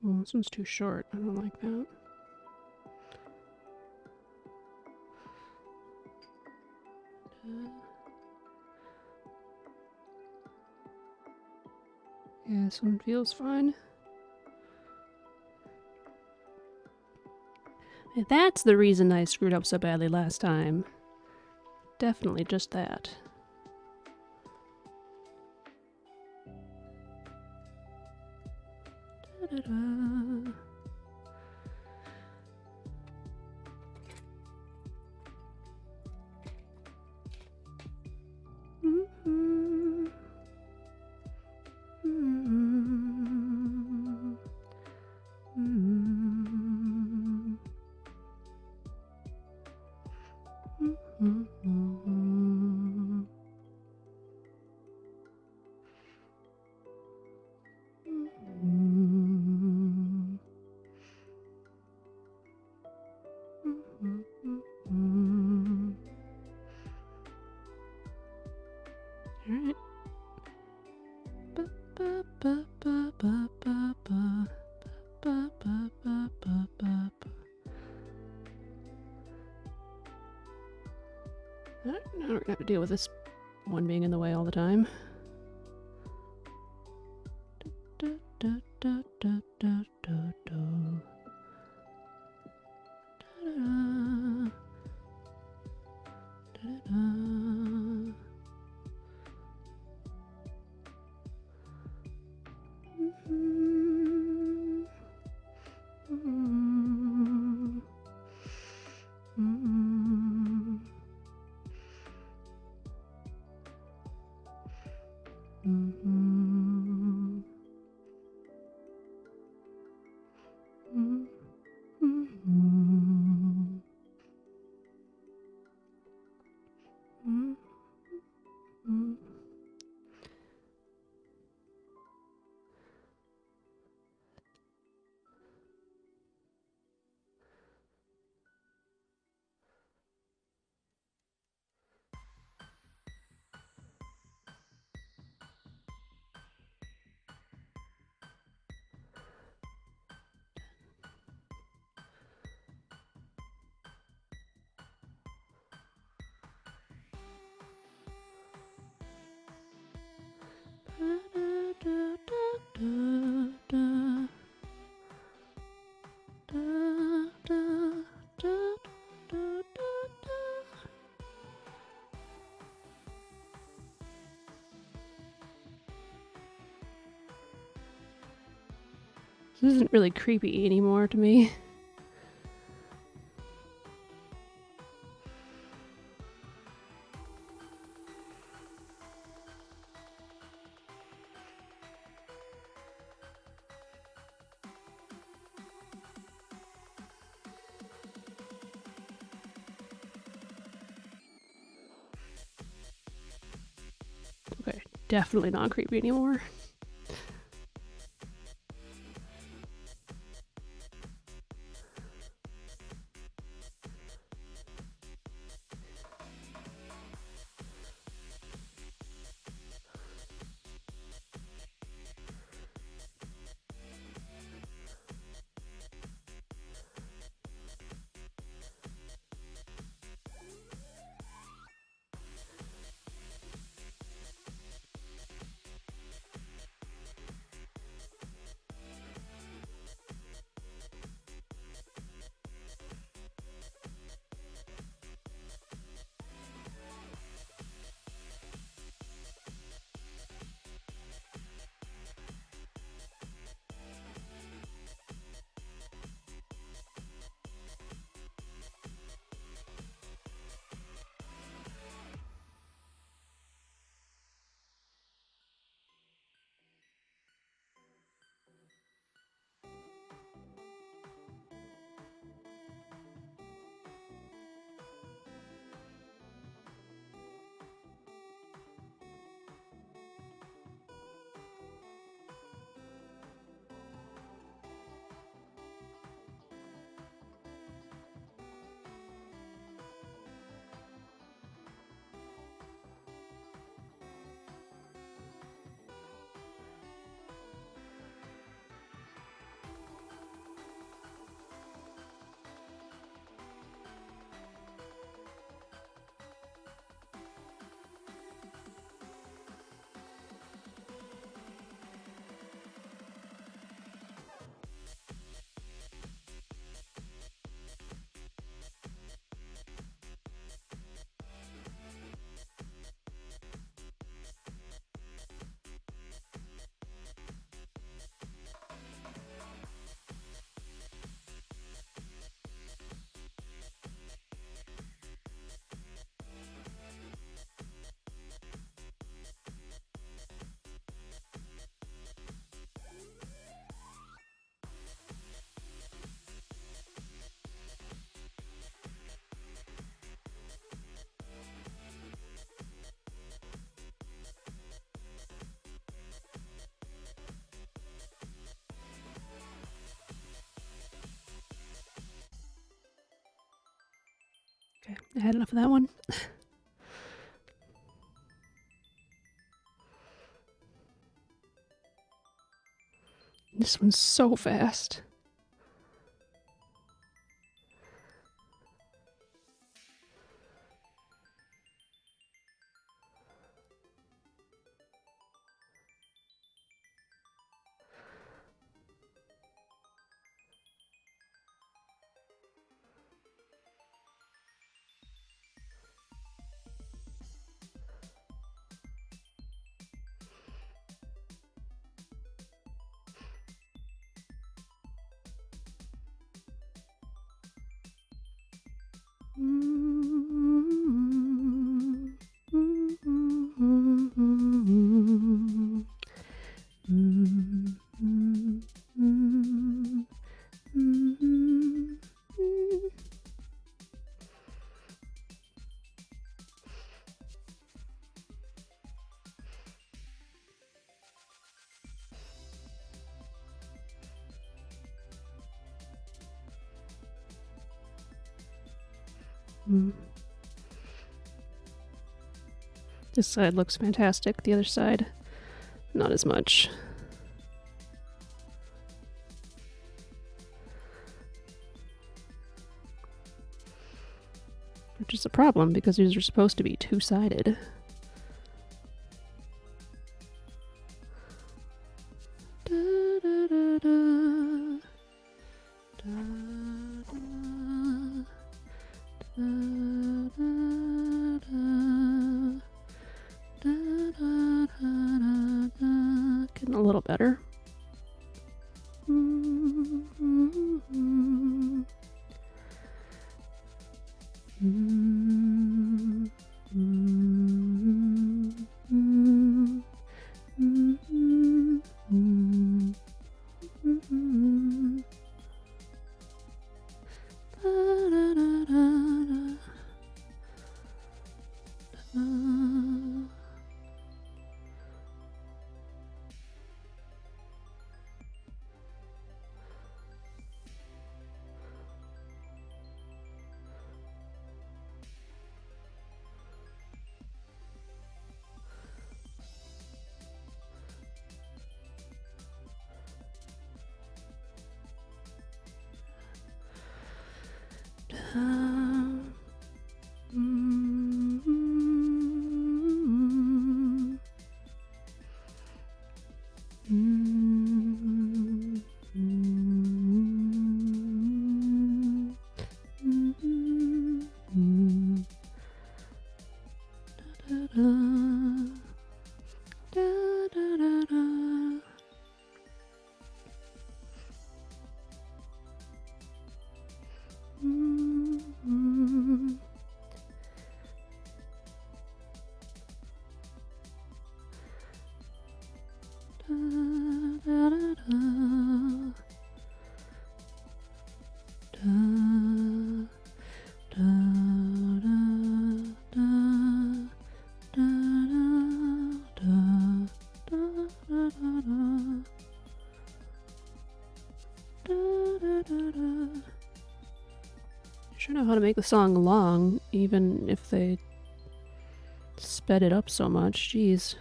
Oh, this one's too short. I don't like that. Yeah, this one feels fine. And that's the reason I screwed up so badly last time. Definitely just that. Da-da-da. Mm-hmm. Mm-hmm. Mm-hmm. Mm-hmm. Alright. Now we're gonna have to deal with this one being in the way all the time. This isn't really creepy anymore to me. Okay, definitely not creepy anymore. I had enough of that one. This one's so fast. This side looks fantastic. The other side, not as much. Which is a problem because these are supposed to be two-sided. Getting a little better. Sure know how to make the song long, even if they sped it up so much. Jeez.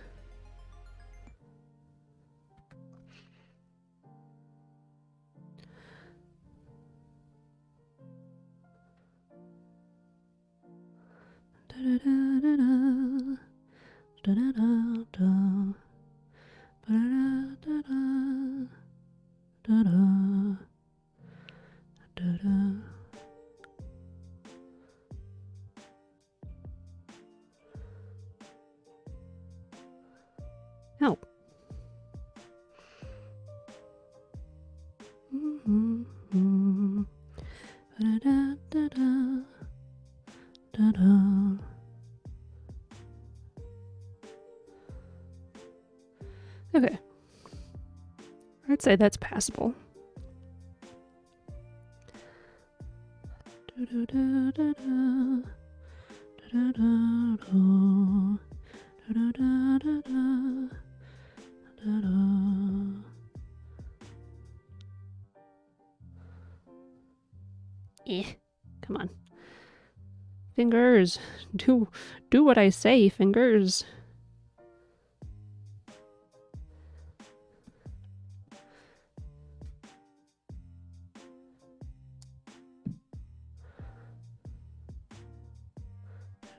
Help. Okay. I'd say that's passable. Eh, come on. Fingers. Do what I say, fingers.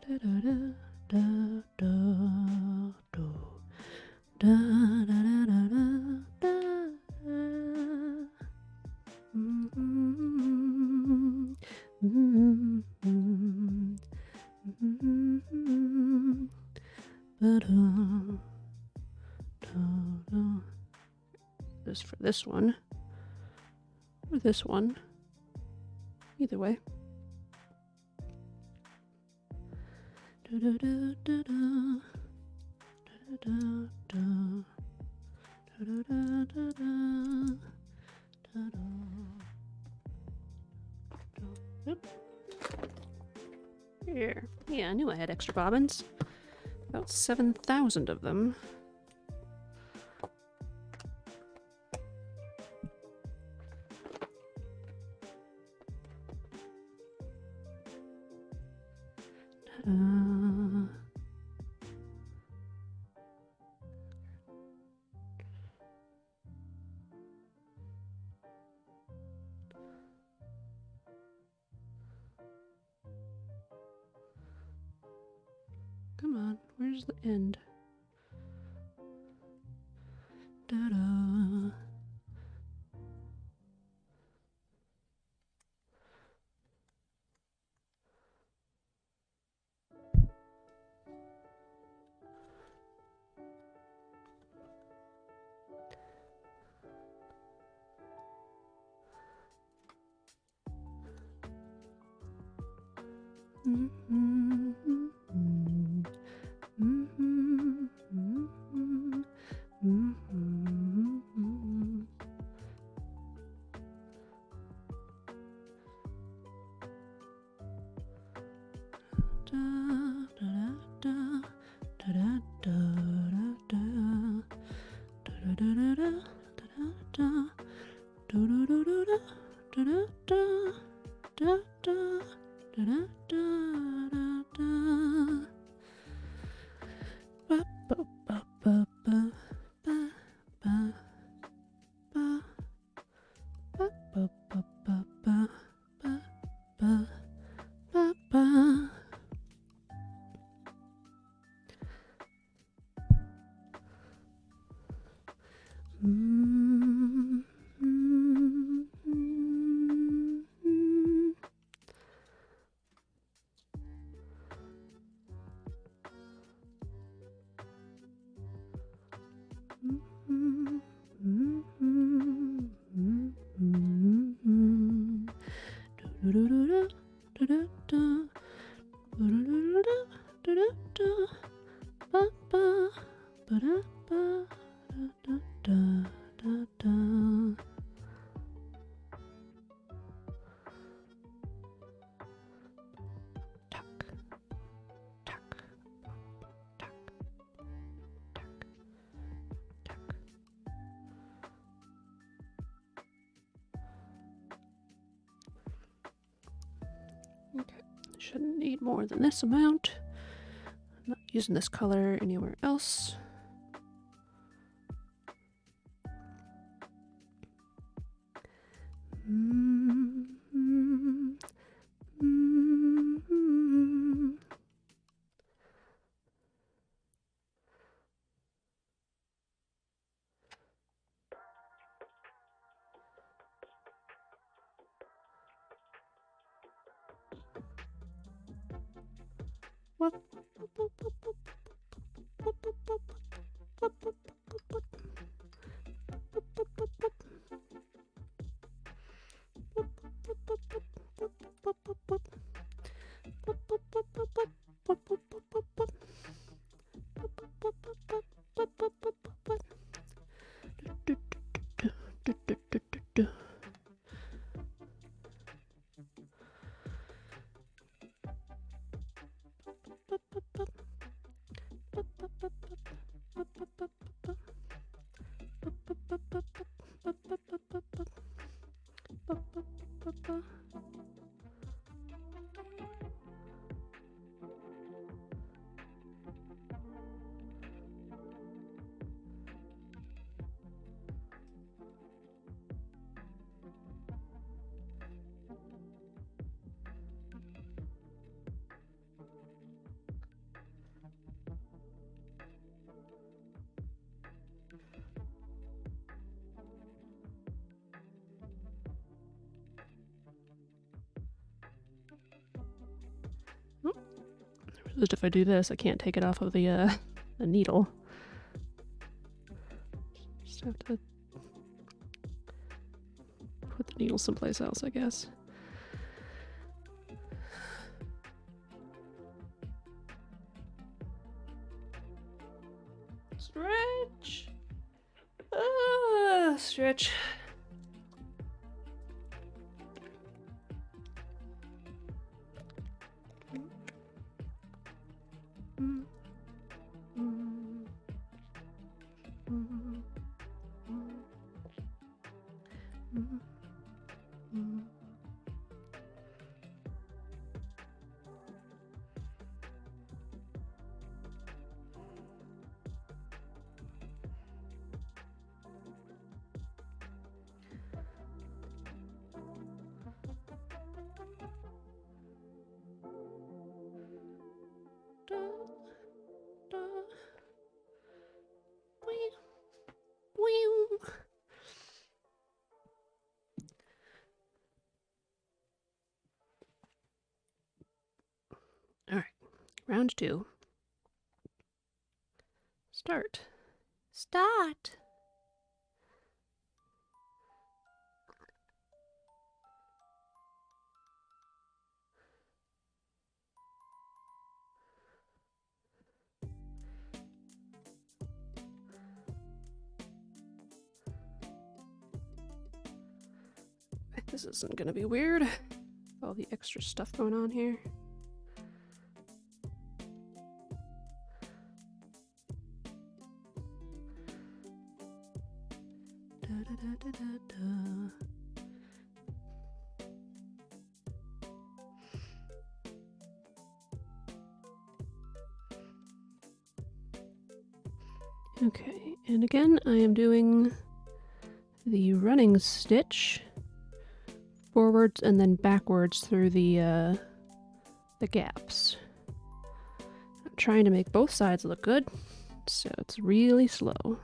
Da da da da da da da da da da da. This for this one, or this one. Either way. Da da da da da da da da da da da da da. Yep. Here. Yeah, I knew I had extra bobbins. About 7,000 of them. Come on, where's the end? Da-da. Okay, shouldn't need more than this amount. I'm not using this color anywhere else. Just if I do this, I can't take it off of the needle. Just have to put the needle someplace else, I guess. Stretch! Ah, stretch. All right, round 2. Start. Start. This isn't gonna be weird. All the extra stuff going on here. Okay, and again I am doing the running stitch forwards and then backwards through the gaps. I'm trying to make both sides look good, so it's really slow.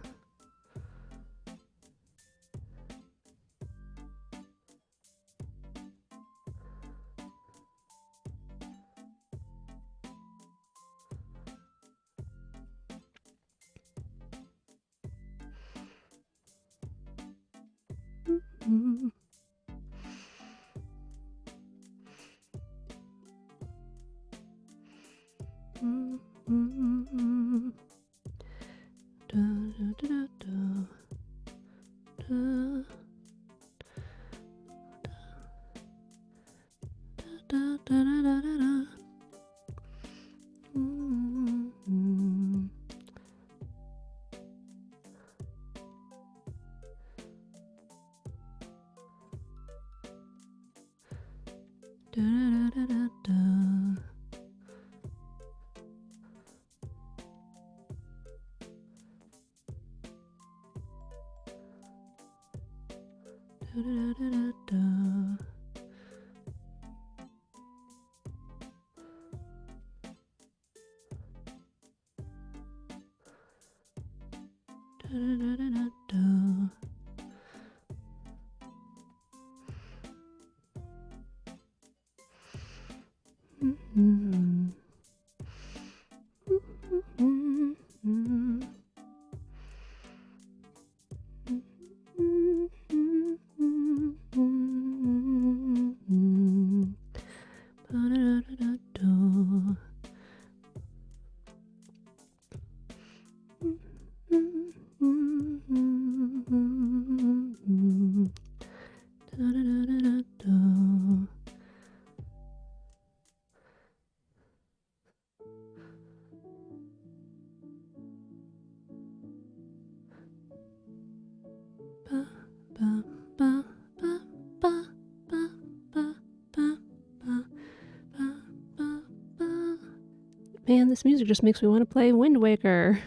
Man, this music just makes me want to play Wind Waker.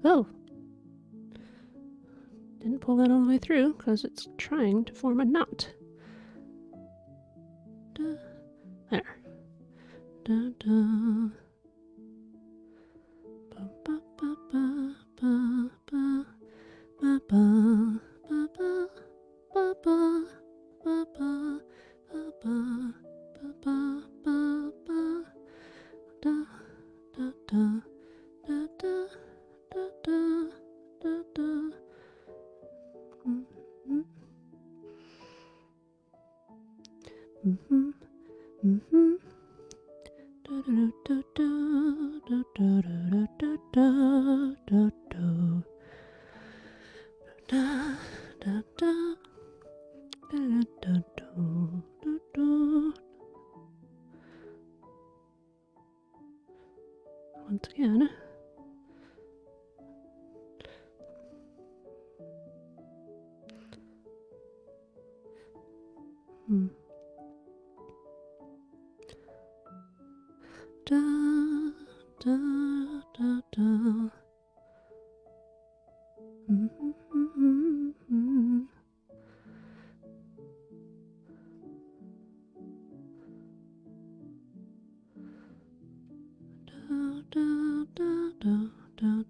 Oh! Didn't pull that all the way through because it's trying to form a knot. There. Da, da. Ba, ba, ba, ba, ba, ba, ba, ba, ba, ba, ba, ba, ba, ba, ba, ba, ba, ba, ba, da, da, da, da, da, da, da, da, da. Mm-hmm. Mm-hmm. Da, da, da, da, da, da, da, da, da, da. Da, da, da, da, da, da, da. Once again. Da, da, da, da. Mm-hmm. Da, da, da, da, da.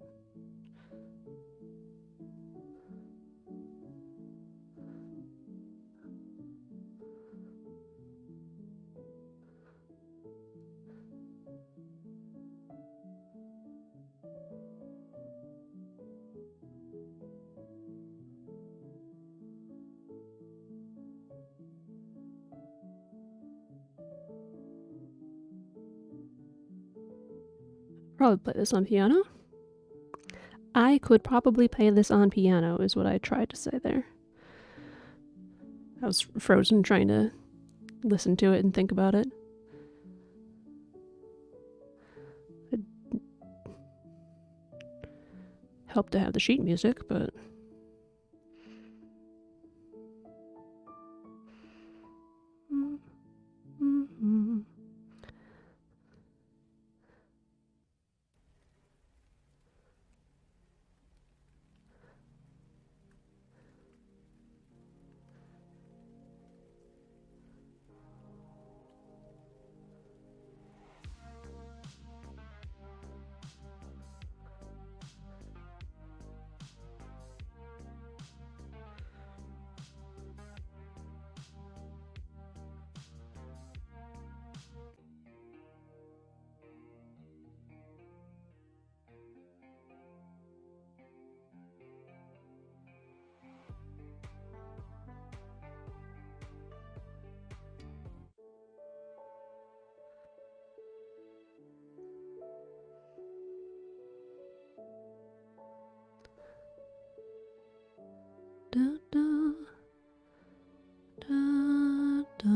Probably play this on piano. I could probably play this on piano, is what I tried to say there. I was frozen trying to listen to it and think about it. It helped to have the sheet music, but... Mm-hmm. Da, da, da, da.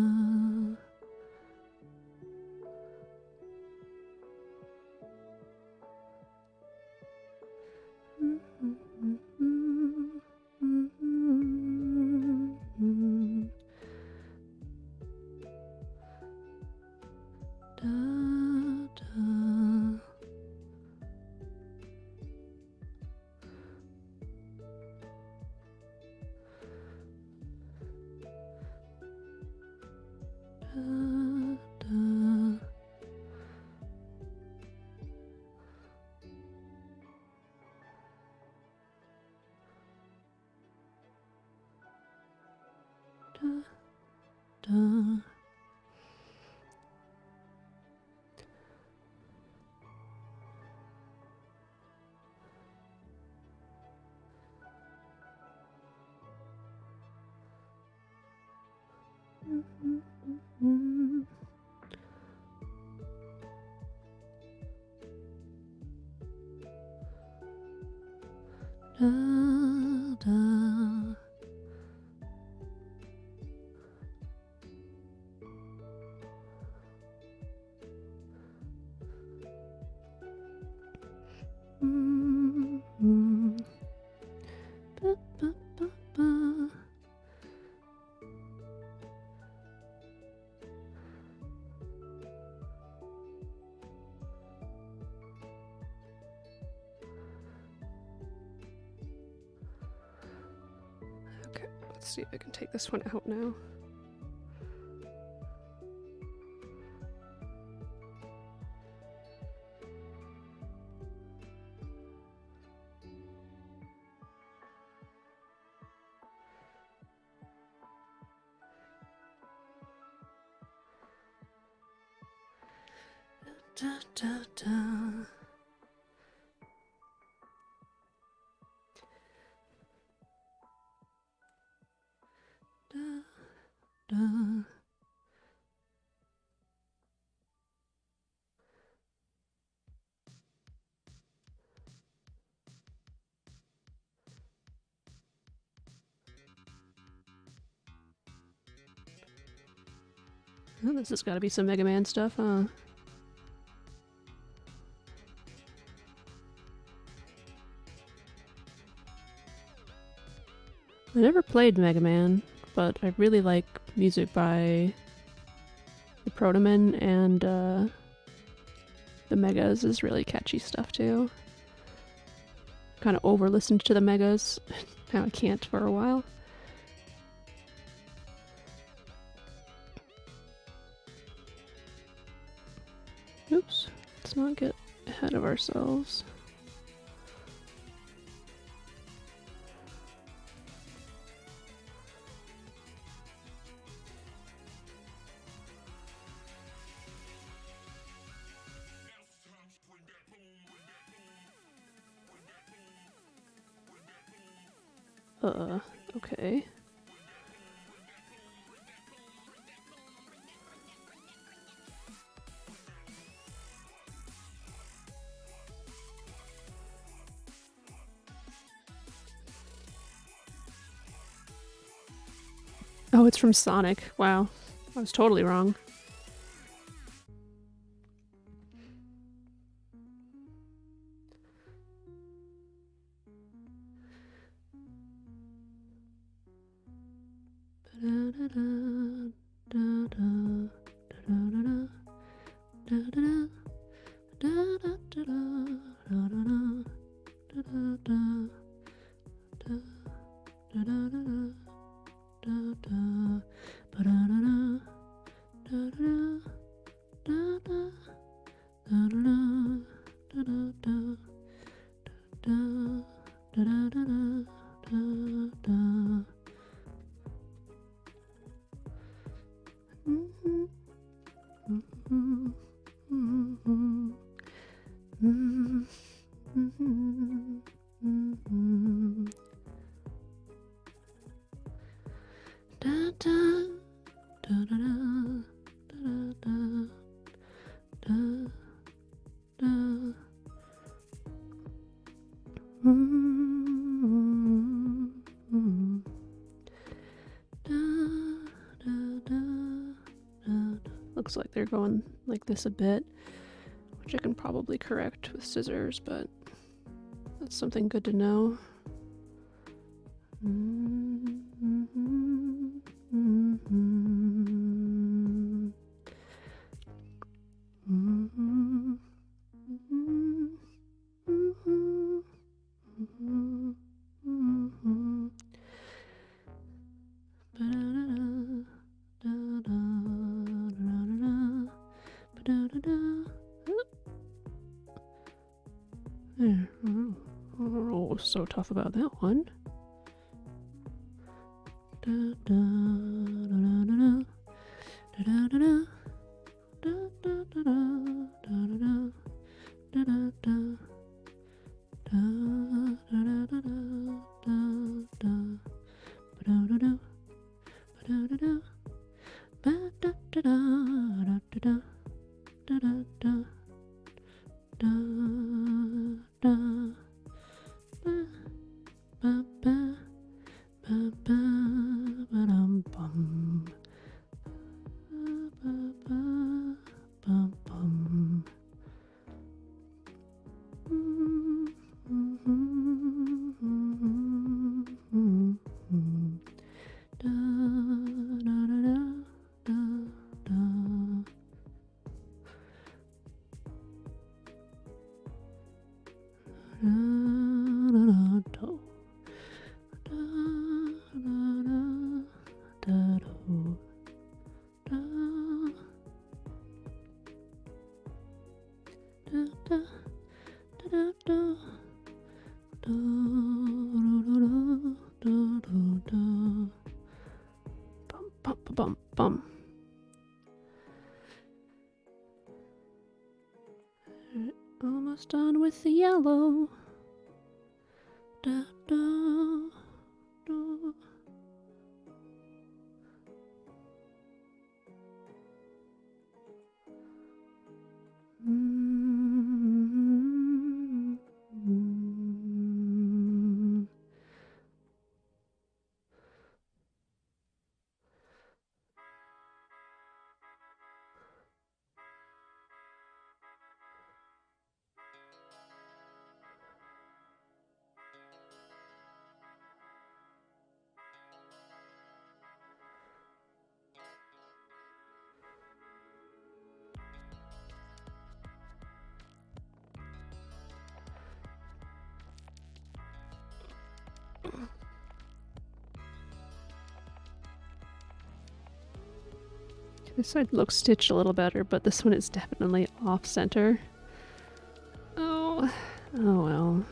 Let's see if I can take this one out now. Da, da, da. Da, da. Oh, this has got to be some Mega Man stuff, huh? I never played Mega Man, but I really like music by the Protomen, and the Megas is really catchy stuff too. Kind of over-listened to the Megas. Now I can't for a while. Oops, let's not get ahead of ourselves. Okay. Oh, it's from Sonic. Wow. I was totally wrong. Looks like they're going like this a bit, which I can probably correct with scissors, but that's something good to know. Oh, so tough about that one. yellow. Da, da, da. This side looks stitched a little better, but this one is definitely off center. Oh, oh well.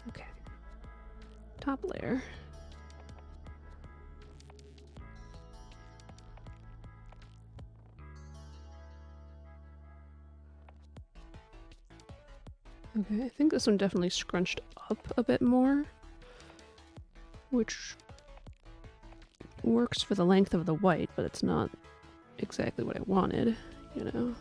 Okay, top layer. Okay, I think this one definitely scrunched up a bit more, which works for the length of the white, but it's not exactly what I wanted, you know?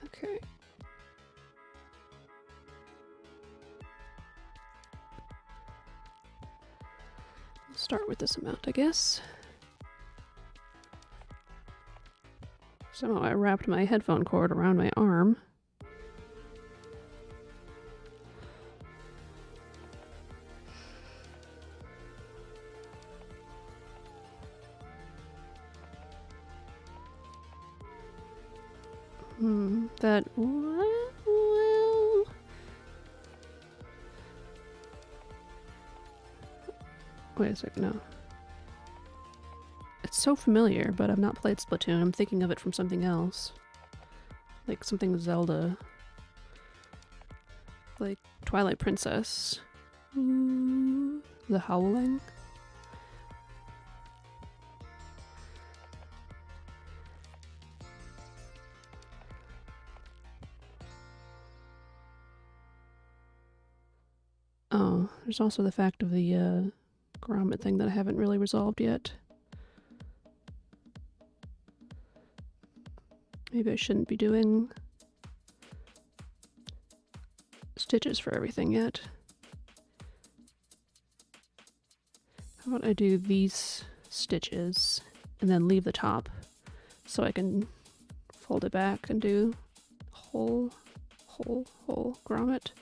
Okay. I'll start with this amount, I guess. Somehow I wrapped my headphone cord around my arm. That, well... Wait a second, no. It's so familiar, but I've not played Splatoon. I'm thinking of it from something else. Like something Zelda. Like Twilight Princess. The Howling. Oh, there's also the fact of the grommet thing that I haven't really resolved yet. Maybe I shouldn't be doing stitches for everything yet. How about I do these stitches and then leave the top so I can fold it back and do whole grommet.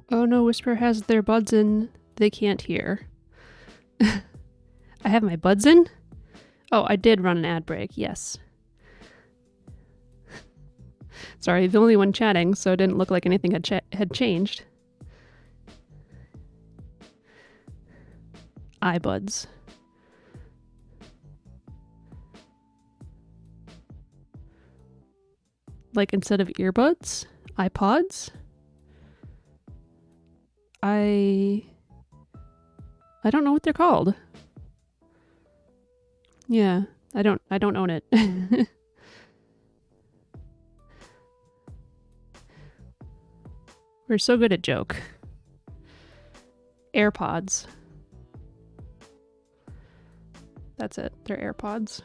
Oh no, Whisper has their buds in. They can't hear. I have my buds in? Oh, I did run an ad break, yes. Sorry, the only one chatting, so it didn't look like anything had changed. iBuds. Like instead of earbuds? iPods? I don't know what they're called. Yeah, I don't own it. We're so good at joke. AirPods. That's it. They're AirPods.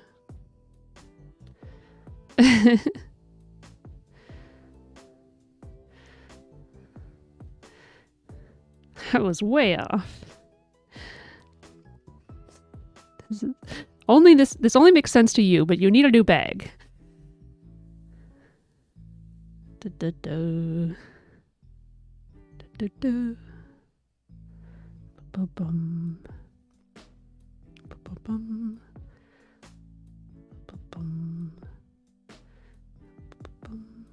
That was way off. This only makes sense to you, but you need a new bag. Da-da-da. Da-da-da. Ba-bum. Ba-bum. Ba-bum. Ba-bum.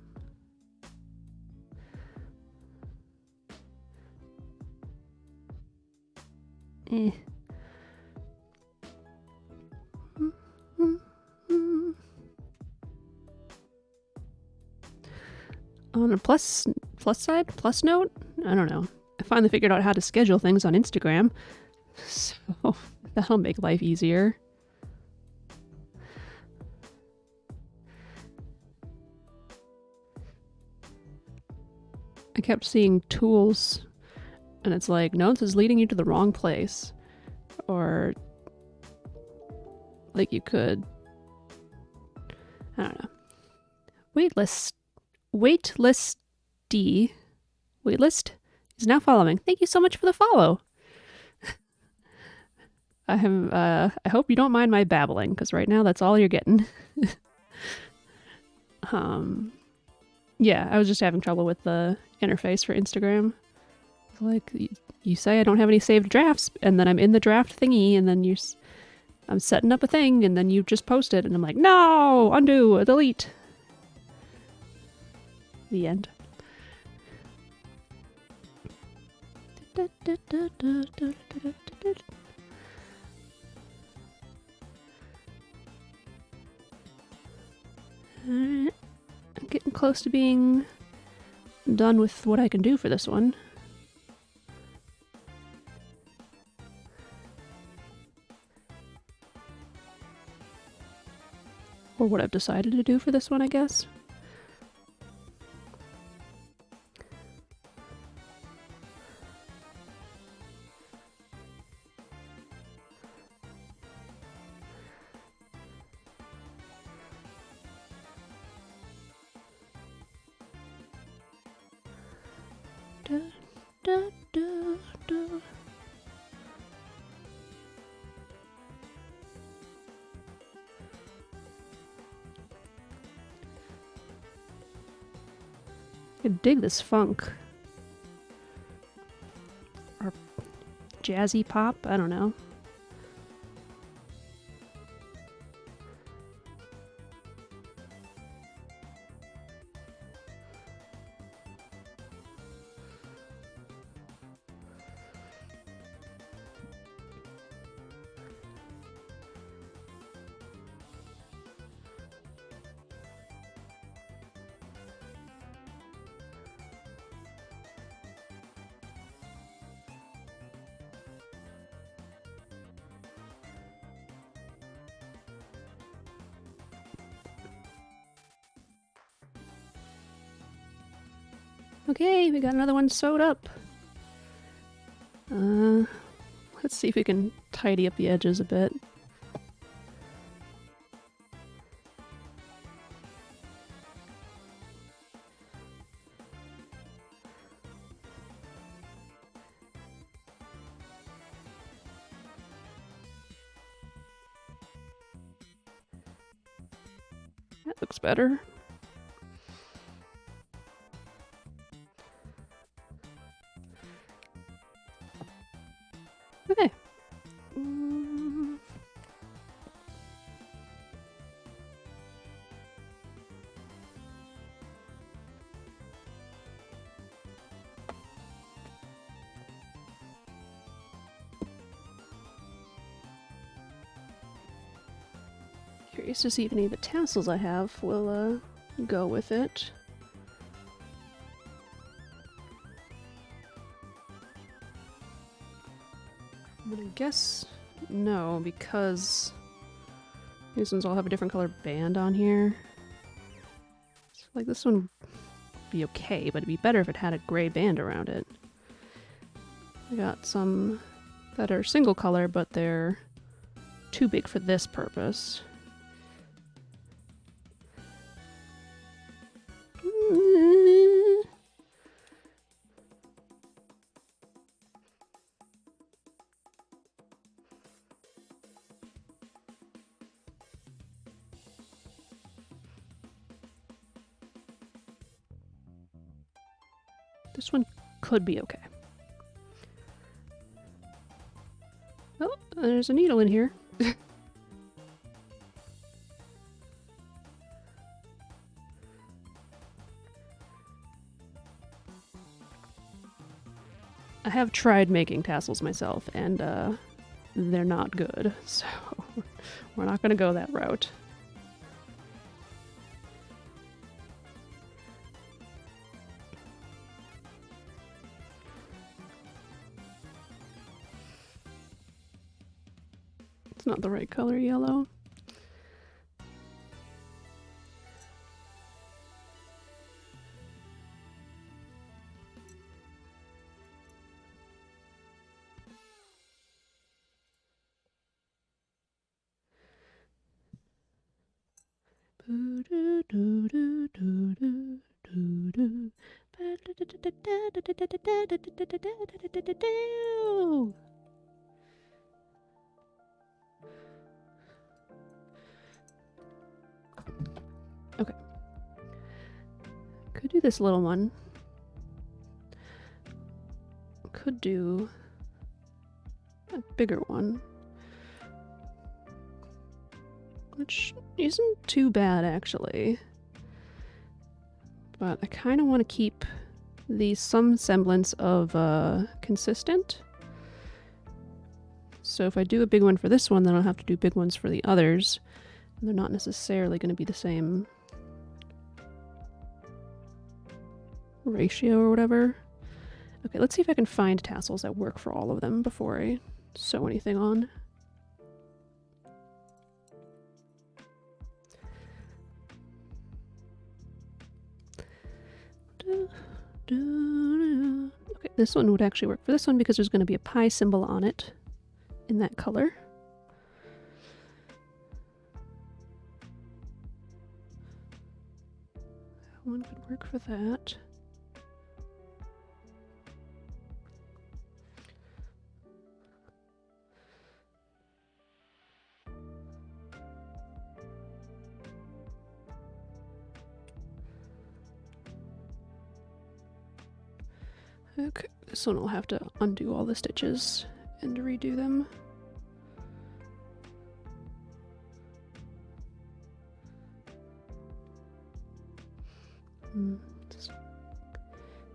On a plus note, I don't know. I finally figured out how to schedule things on Instagram, so that'll make life easier. I kept seeing tools, and it's like, no, this is leading you to the wrong place. Or, like, you could, I don't know. Waitlist is now following. Thank you so much for the follow. I hope you don't mind my babbling, because right now that's all you're getting. Yeah, I was just having trouble with the interface for Instagram. Like, you say I don't have any saved drafts, and then I'm in the draft thingy, and then I'm setting up a thing, and then you just post it, and I'm like, no, undo, delete. The end. Alright. I'm getting close to being done with what I can do for this one. Or what I've decided to do for this one, I guess. Da, da, da, da. I dig this funk. Or jazzy pop, I don't know. Okay, we got another one sewed up. Let's see if we can tidy up the edges a bit. That looks better. Okay. Curious to see if any of the tassels I have will go with it. I'm gonna guess no, because these ones all have a different color band on here. So, like, this one would be okay, but it'd be better if it had a gray band around it. I got some that are single color, but they're too big for this purpose. This one could be okay. Oh, there's a needle in here. I have tried making tassels myself, and they're not good, so we're not going to go that route. It's not the right color yellow. Okay. Could do this little one. Could do a bigger one. Which isn't too bad, actually. But I kind of want to keep these some semblance of consistent. So if I do a big one for this one, then I'll have to do big ones for the others. And they're not necessarily going to be the same ratio or whatever. Okay, let's see if I can find tassels that work for all of them before I sew anything on. Okay, this one would actually work for this one because there's going to be a pi symbol on it in that color. That one could work for that. Okay, this one will have to undo all the stitches and redo them. It's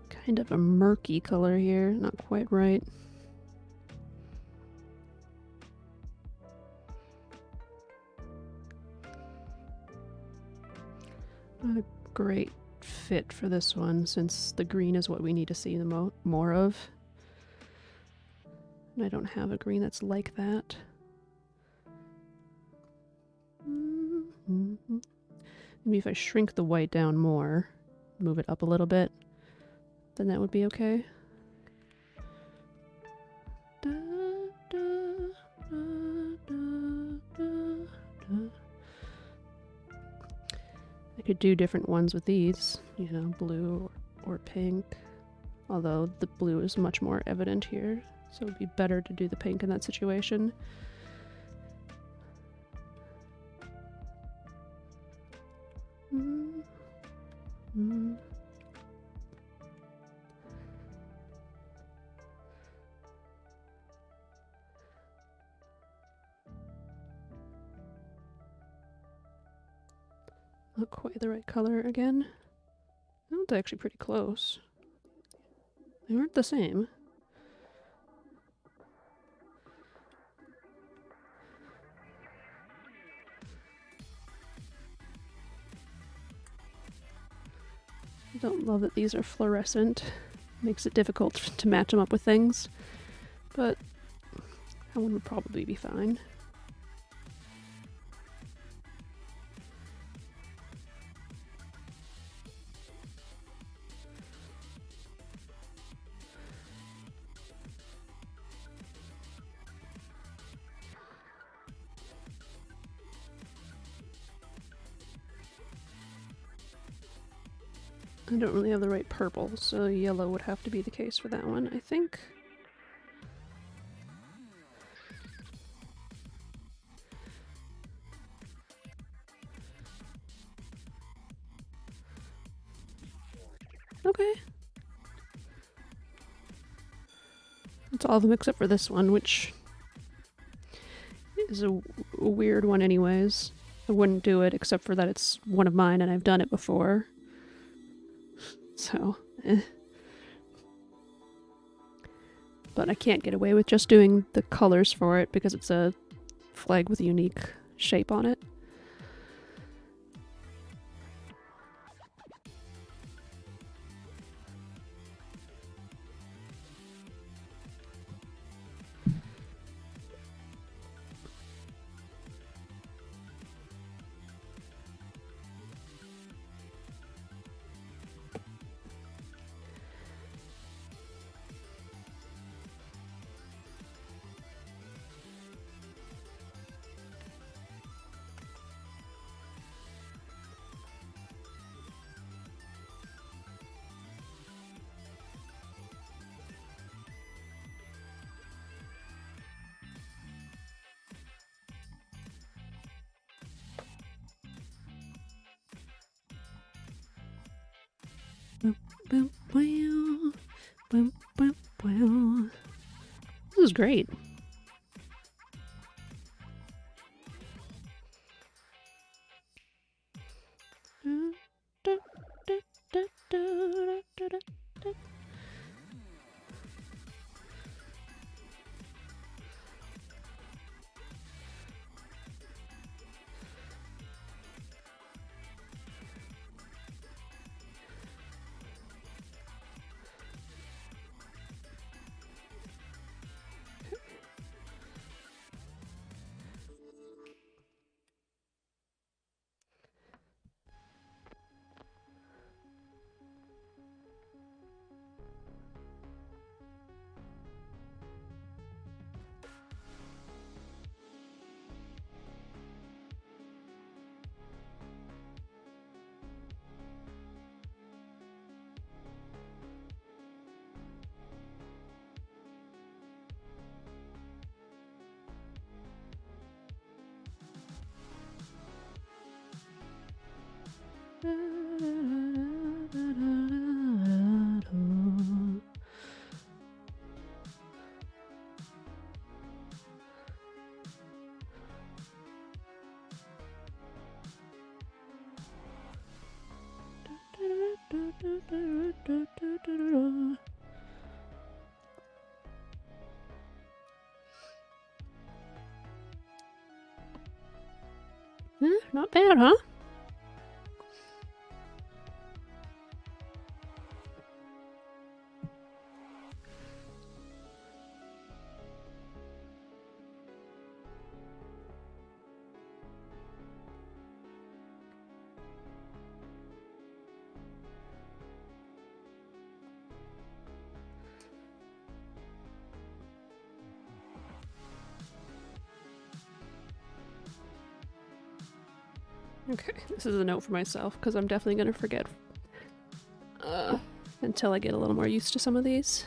kind of a murky color here, not quite right. Not a great fit for this one, since the green is what we need to see the more of. And I don't have a green that's like that. Maybe if I shrink the white down more, move it up a little bit, then that would be okay. I could do different ones with these, you know, blue or pink, although the blue is much more evident here, so it would be better to do the pink in that situation. Not quite the right color again. Oh, it's actually pretty close. They aren't the same. I don't love that these are fluorescent. Makes it difficult to match them up with things, but that one would probably be fine. I don't really have the right purple, so yellow would have to be the case for that one, I think. Okay. That's all of them except for this one, which is a weird one anyways. I wouldn't do it except for that it's one of mine and I've done it before. So, But I can't get away with just doing the colors for it because it's a flag with a unique shape on it. This is great. Not bad, huh? Okay, this is a note for myself because I'm definitely going to forget until I get a little more used to some of these.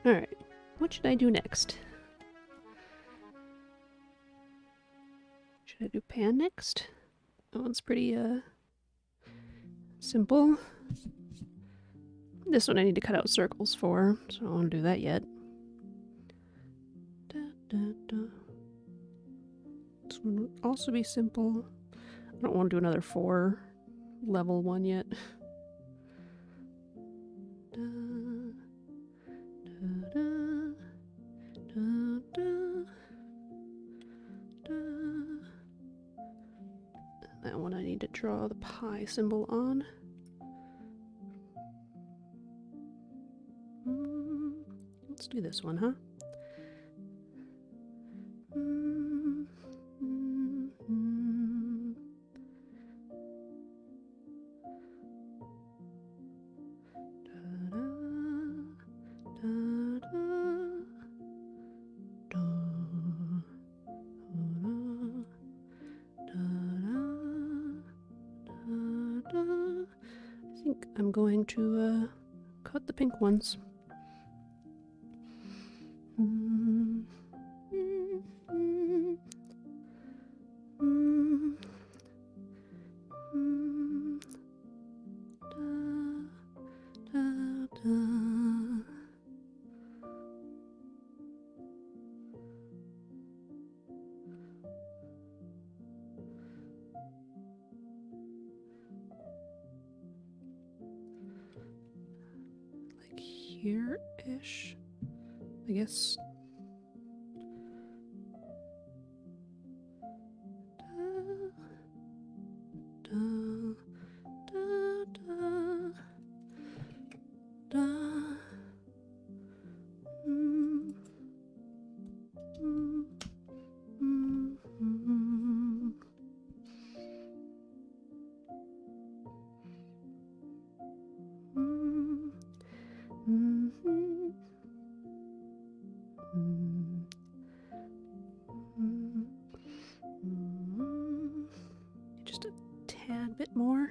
Alright, what should I do next? Should I do pan next? That one's pretty simple. This one I need to cut out circles for, so I don't want to do that yet. This one would also be simple. I don't want to do another 4 level one yet. That one I need to draw the pie symbol on. Let's do this one, huh? I think I'm going to cut the pink ones. Like here-ish, I guess. Just a tad bit more.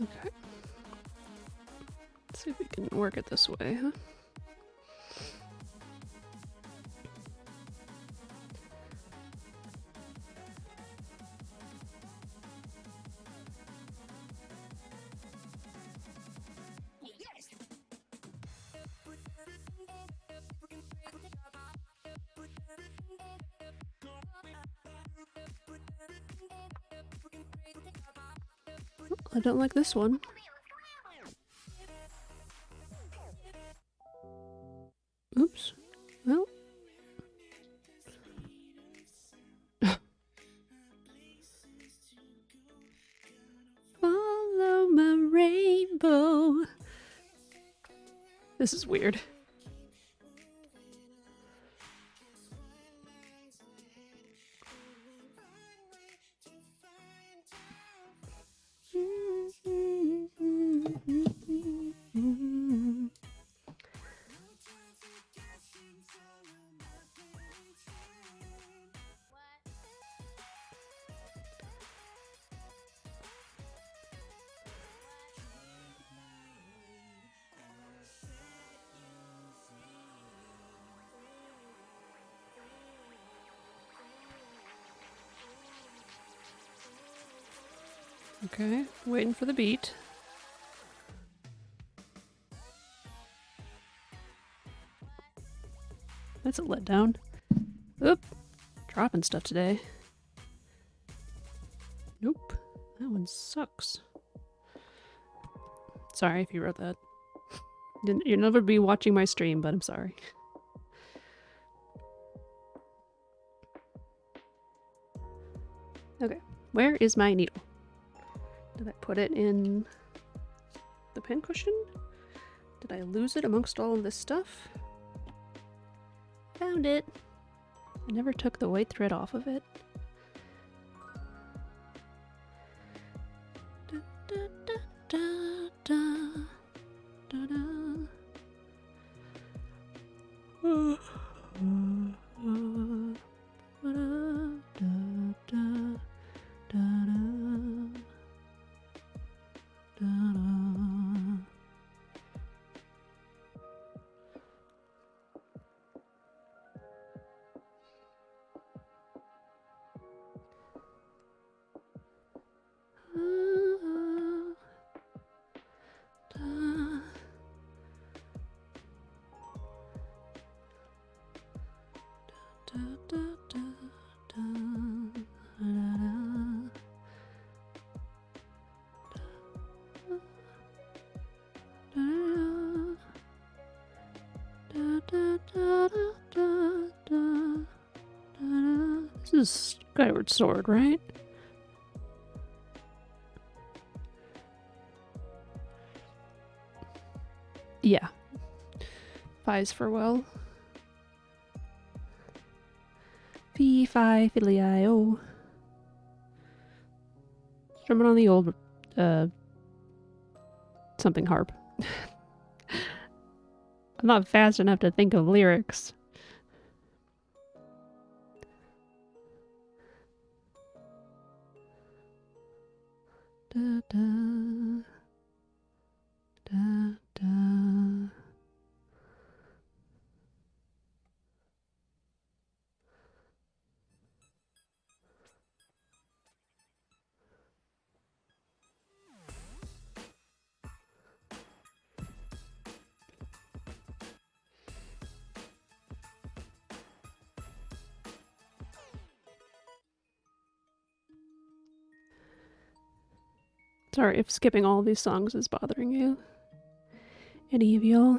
Okay. Let's see if we can work it this way, huh? I don't like this one. Oops. Well. Follow my rainbow. This is weird. Okay, waiting for the beat. That's a letdown. Oop. Dropping stuff today. Nope. That one sucks. Sorry if you wrote that. You'll never be watching my stream, but I'm sorry. Okay, where is my needle? Did I put it in the pincushion? Did I lose it amongst all of this stuff? Found it! I never took the white thread off of it. Da, da, da, da, da, da. This is Skyward Sword, right? Yeah. Phi's for well. Phi, Phi, Fiddly, O. Strumming on the old, something harp. I'm not fast enough to think of lyrics. Da, da, da, da. Sorry if skipping all of these songs is bothering you. Any of y'all?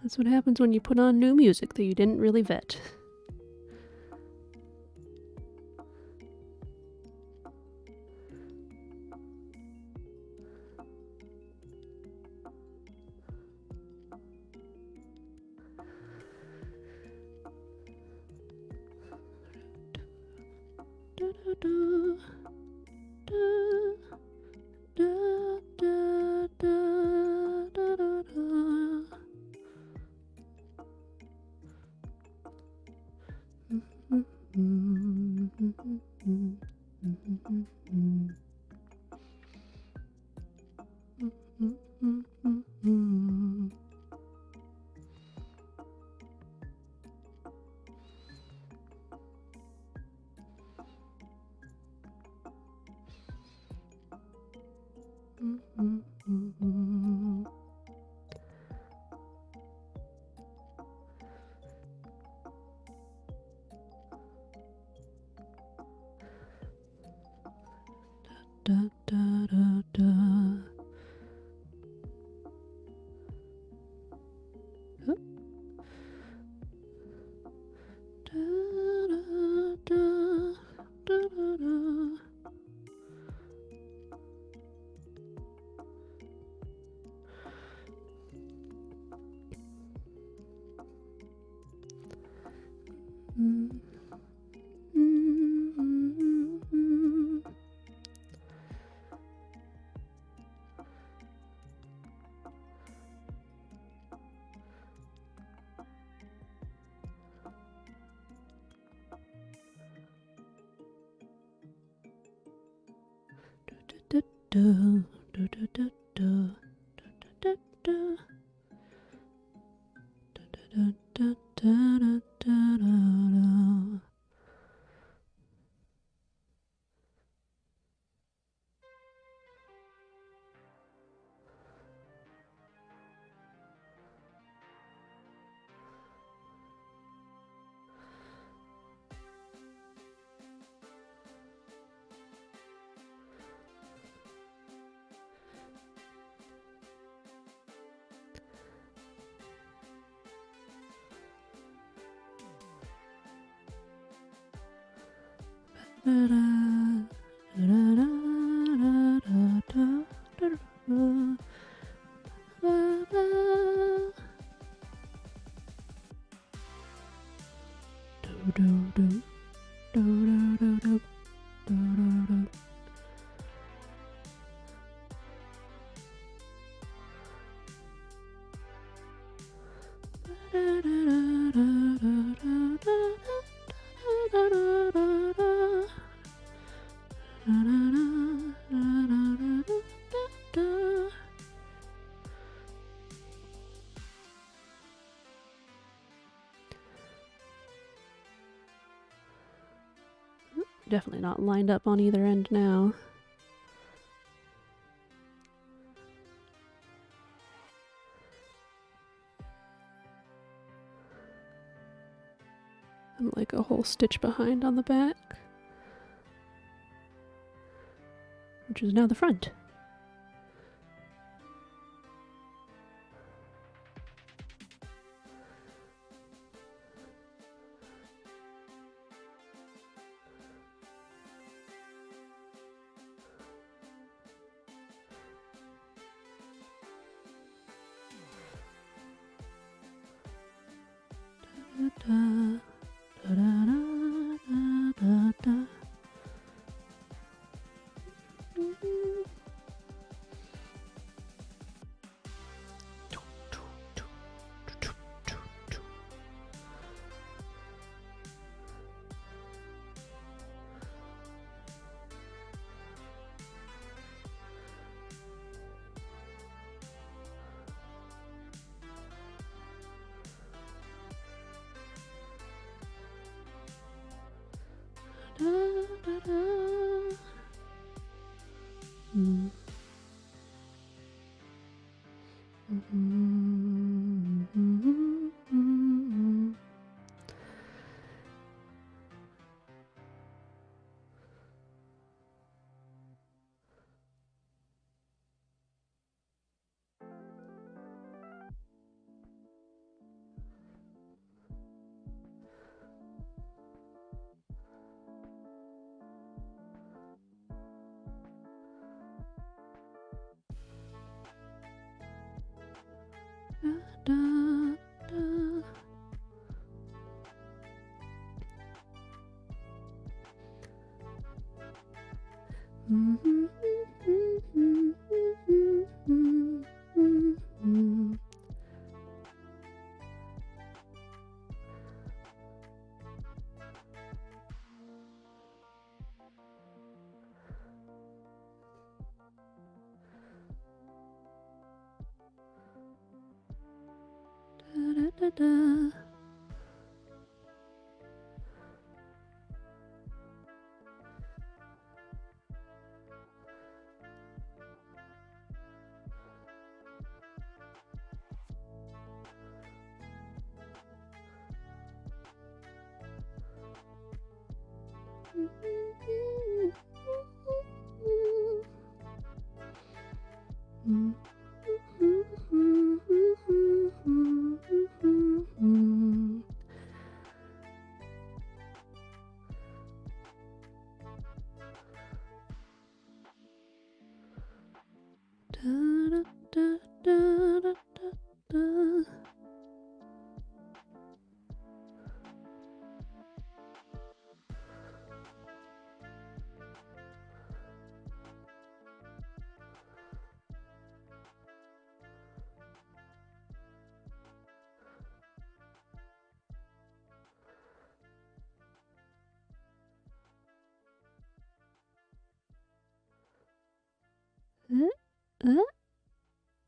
That's what happens when you put on new music that you didn't really vet. Da, da, da, da. Huh? Da, da, da, da, da, da. Da, da, da, da, da, da, da, da, da, da, da, da, da. Definitely not lined up on either end now. I'm like a whole stitch behind on the back, which is now the front.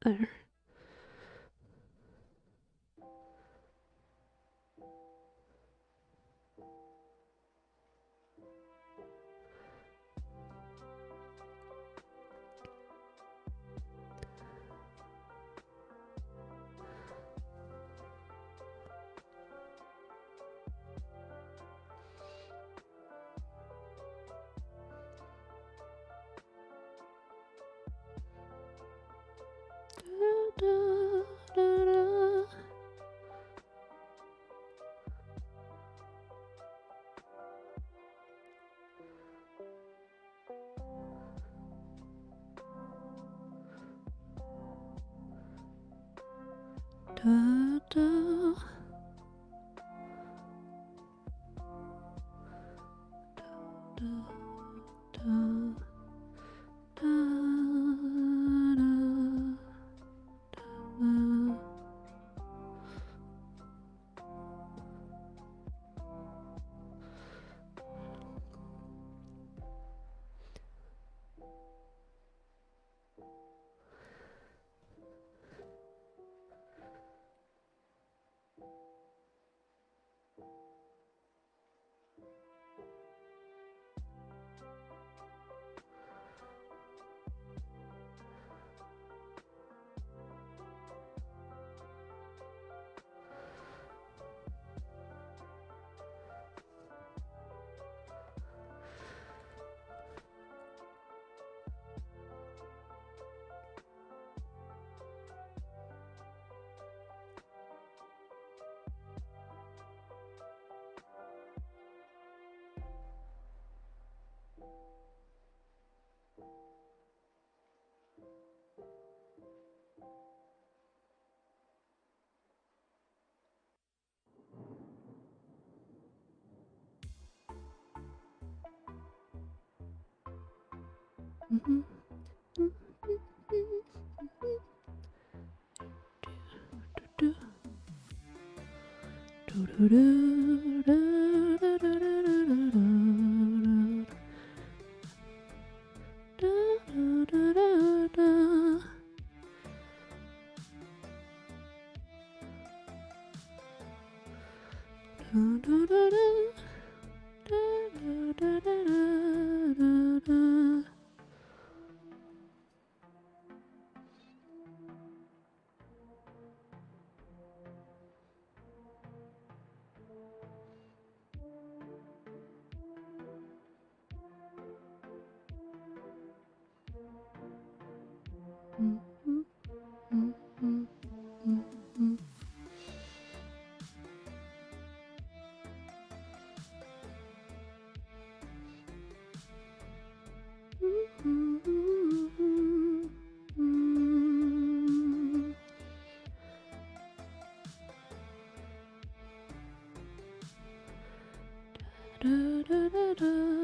There. Da, da. Da, da, da, da.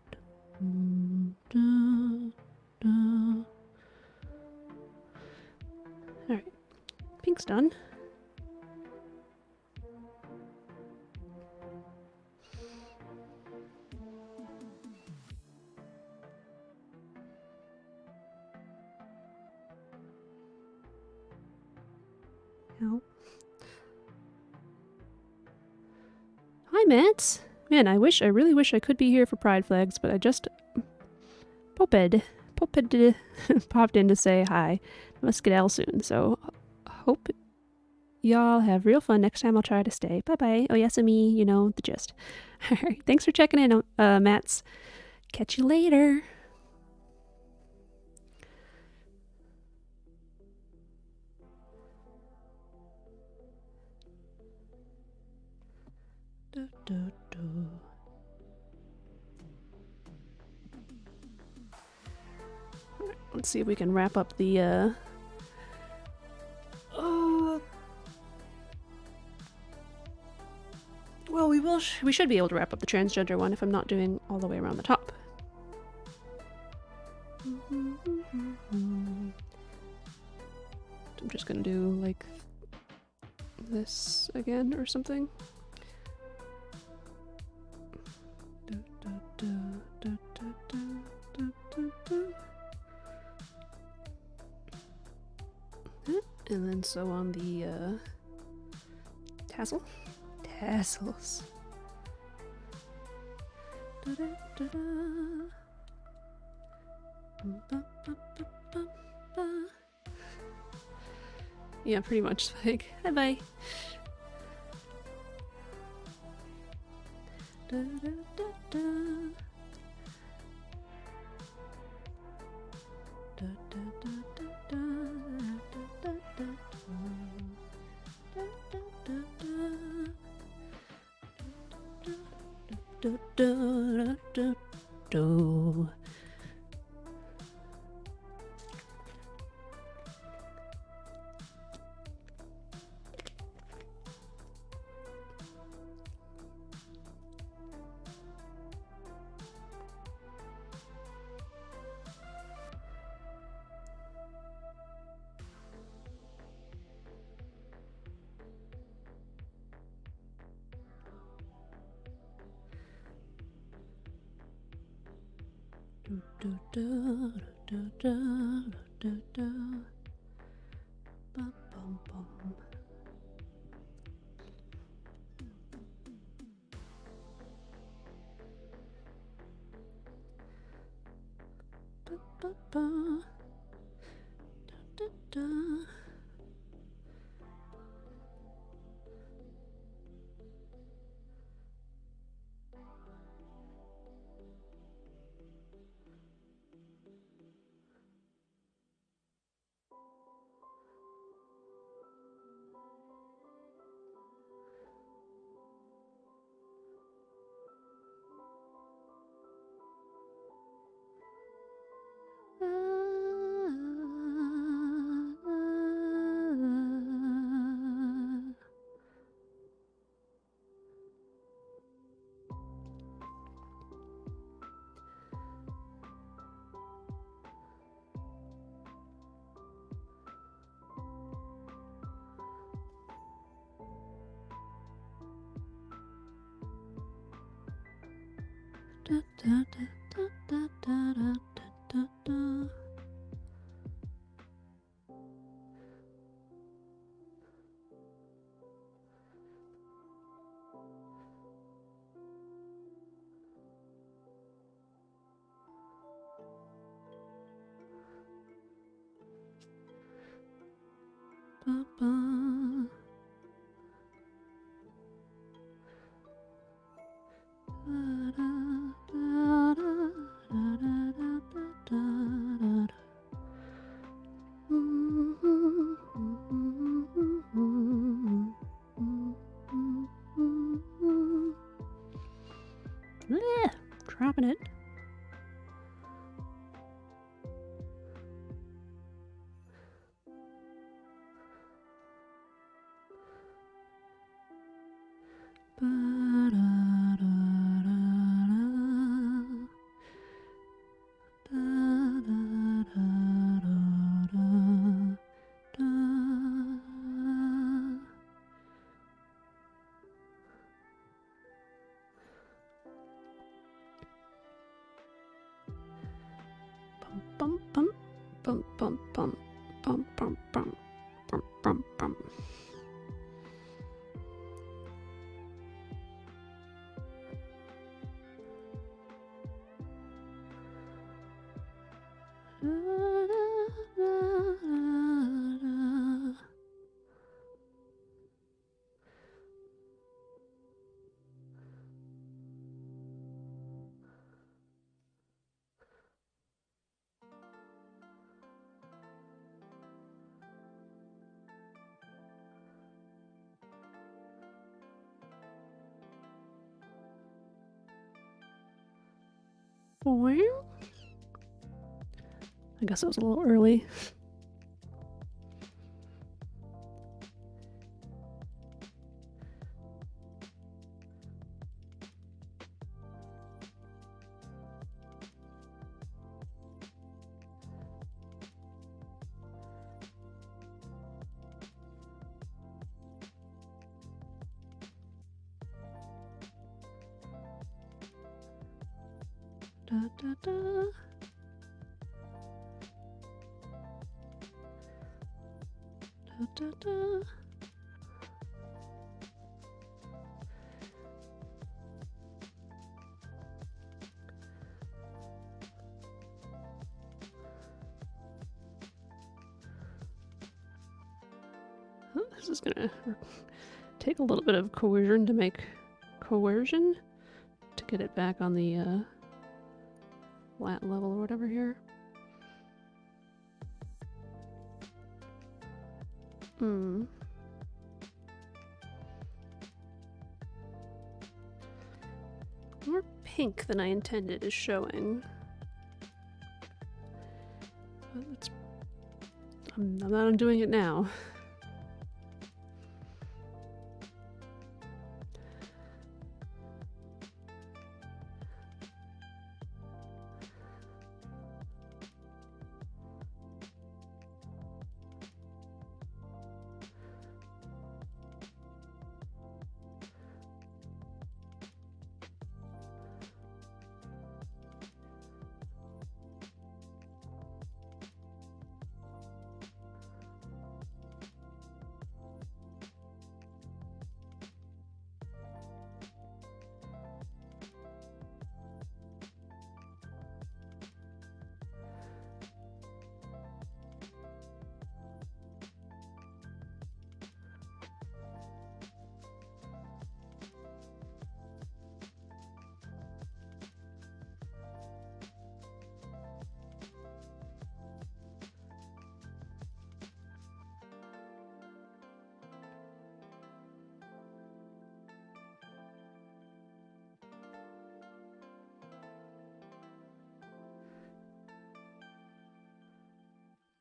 Mhm. Alright, pink's done. Ow. Hi, Mats. Man, I really wish I could be here for Pride Flags, but I just popped in to say hi. I must skedaddle soon, so hope y'all have real fun next time. I'll try to stay. Bye-bye. Oh, yes, me, you know, the gist. Alright, thanks for checking in, Mats. Catch you later. Let's see if we can wrap up the, well, we should be able to wrap up the transgender one if I'm not doing all the way around the top. I'm just gonna do, like, this again or something. And then sew on the tassels. Yeah, pretty much like, hi bye. do. Dropping it. Bum bum bum bum bum bum bum bum bum bum bum. I guess it was a little early. Da, da, da. Da, da, da. Oh, this is gonna take a little bit of coercion to get it back on the flat level or whatever here. More pink than I intended is showing. I'm not undoing it now.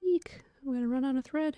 Eek, I'm gonna run out of thread.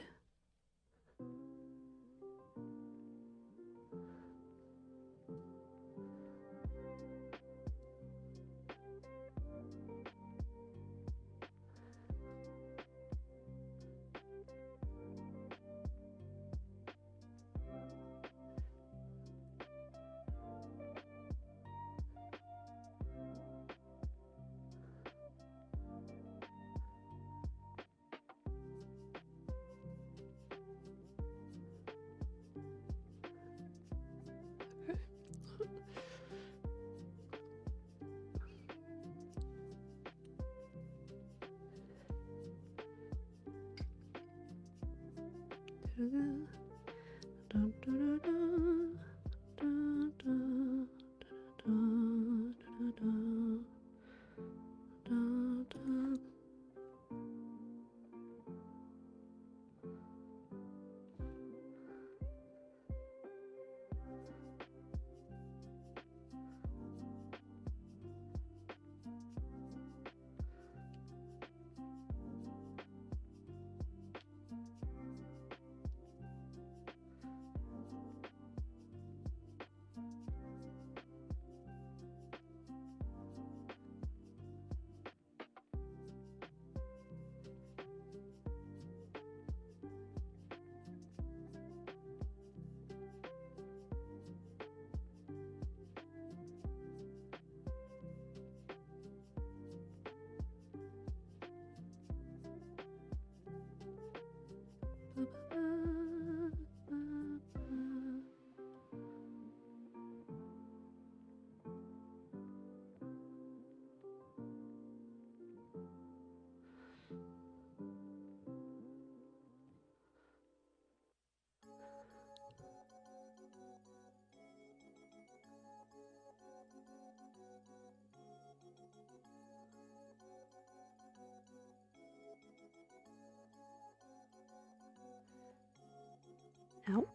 Ow.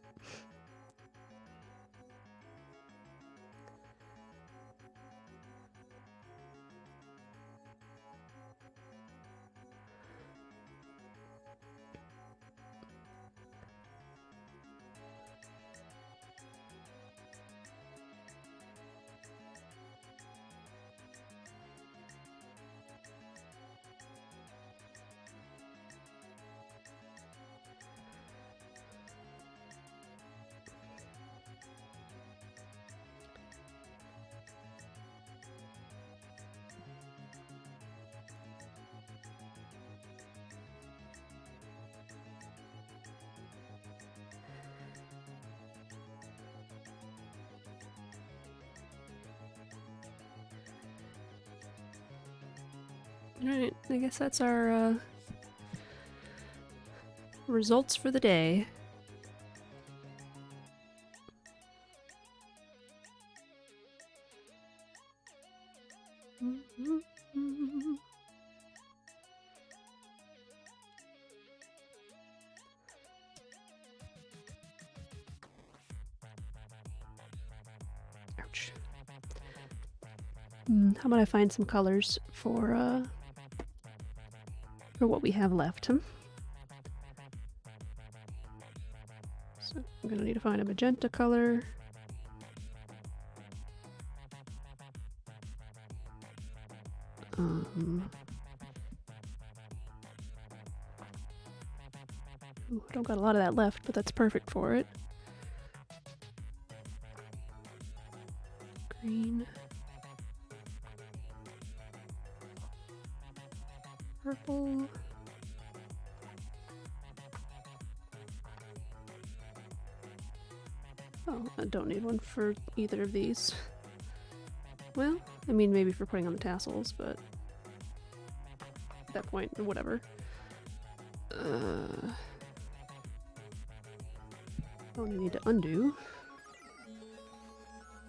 Alright, I guess that's our results for the day. Ouch. How about I find some colors for what we have left? So I'm gonna need to find a magenta color. Ooh, I don't got a lot of that left, but that's perfect for it. Green. Purple. Oh, I don't need one for either of these. Well, I mean, maybe for putting on the tassels, but at that point, whatever. Only need to undo.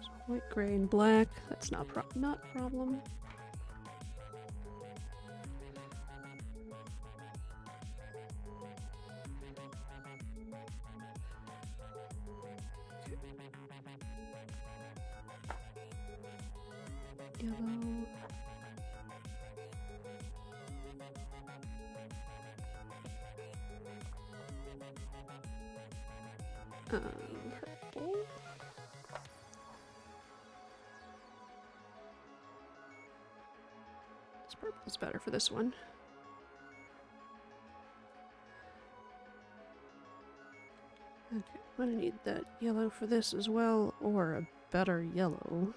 So white, gray, and black. That's not problem. Yellow. Purple. This purple's better for this one. Okay, I'm gonna need that yellow for this as well, or a better yellow.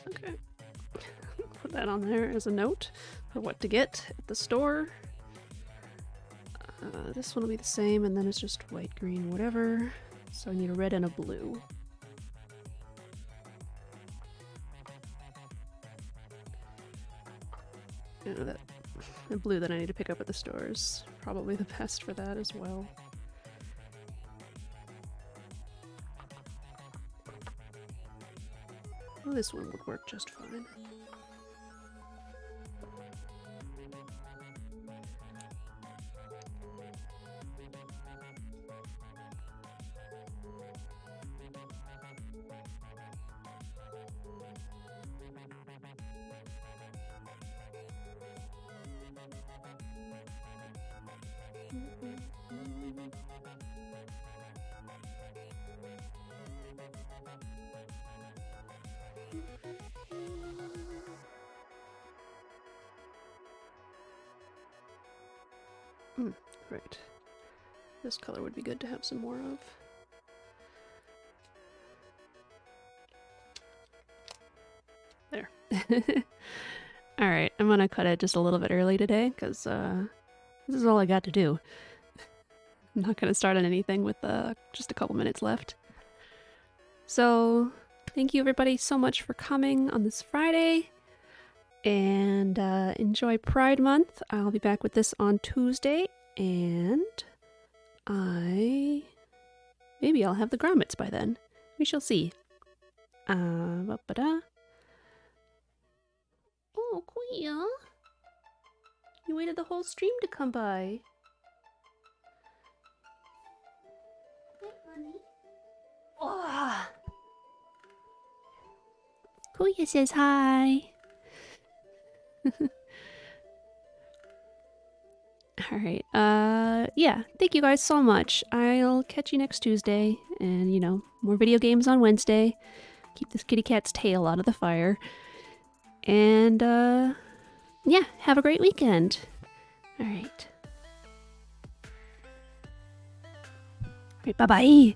Okay. Put that on there as a note for what to get at the store. This one will be the same, and then it's just white, green, whatever. So I need a red and a blue. You know, that the blue that I need to pick up at the store is probably the best for that as well. Well, this one would work just fine. Right. This color would be good to have some more of. There. Alright, I'm gonna cut it just a little bit early today, because this is all I got to do. I'm not gonna start on anything with just a couple minutes left. So, thank you everybody so much for coming on this Friday. And enjoy Pride Month. I'll be back with this on Tuesday. And maybe I'll have the grommets by then. We shall see. Oh, Kuya. You waited the whole stream to come by. Hi, honey. Oh. Kuya says hi. Alright, yeah, thank you guys so much. I'll catch you next Tuesday, and, you know, more video games on Wednesday. Keep this kitty cat's tail out of the fire. And, yeah, have a great weekend. Alright. Alright, bye-bye.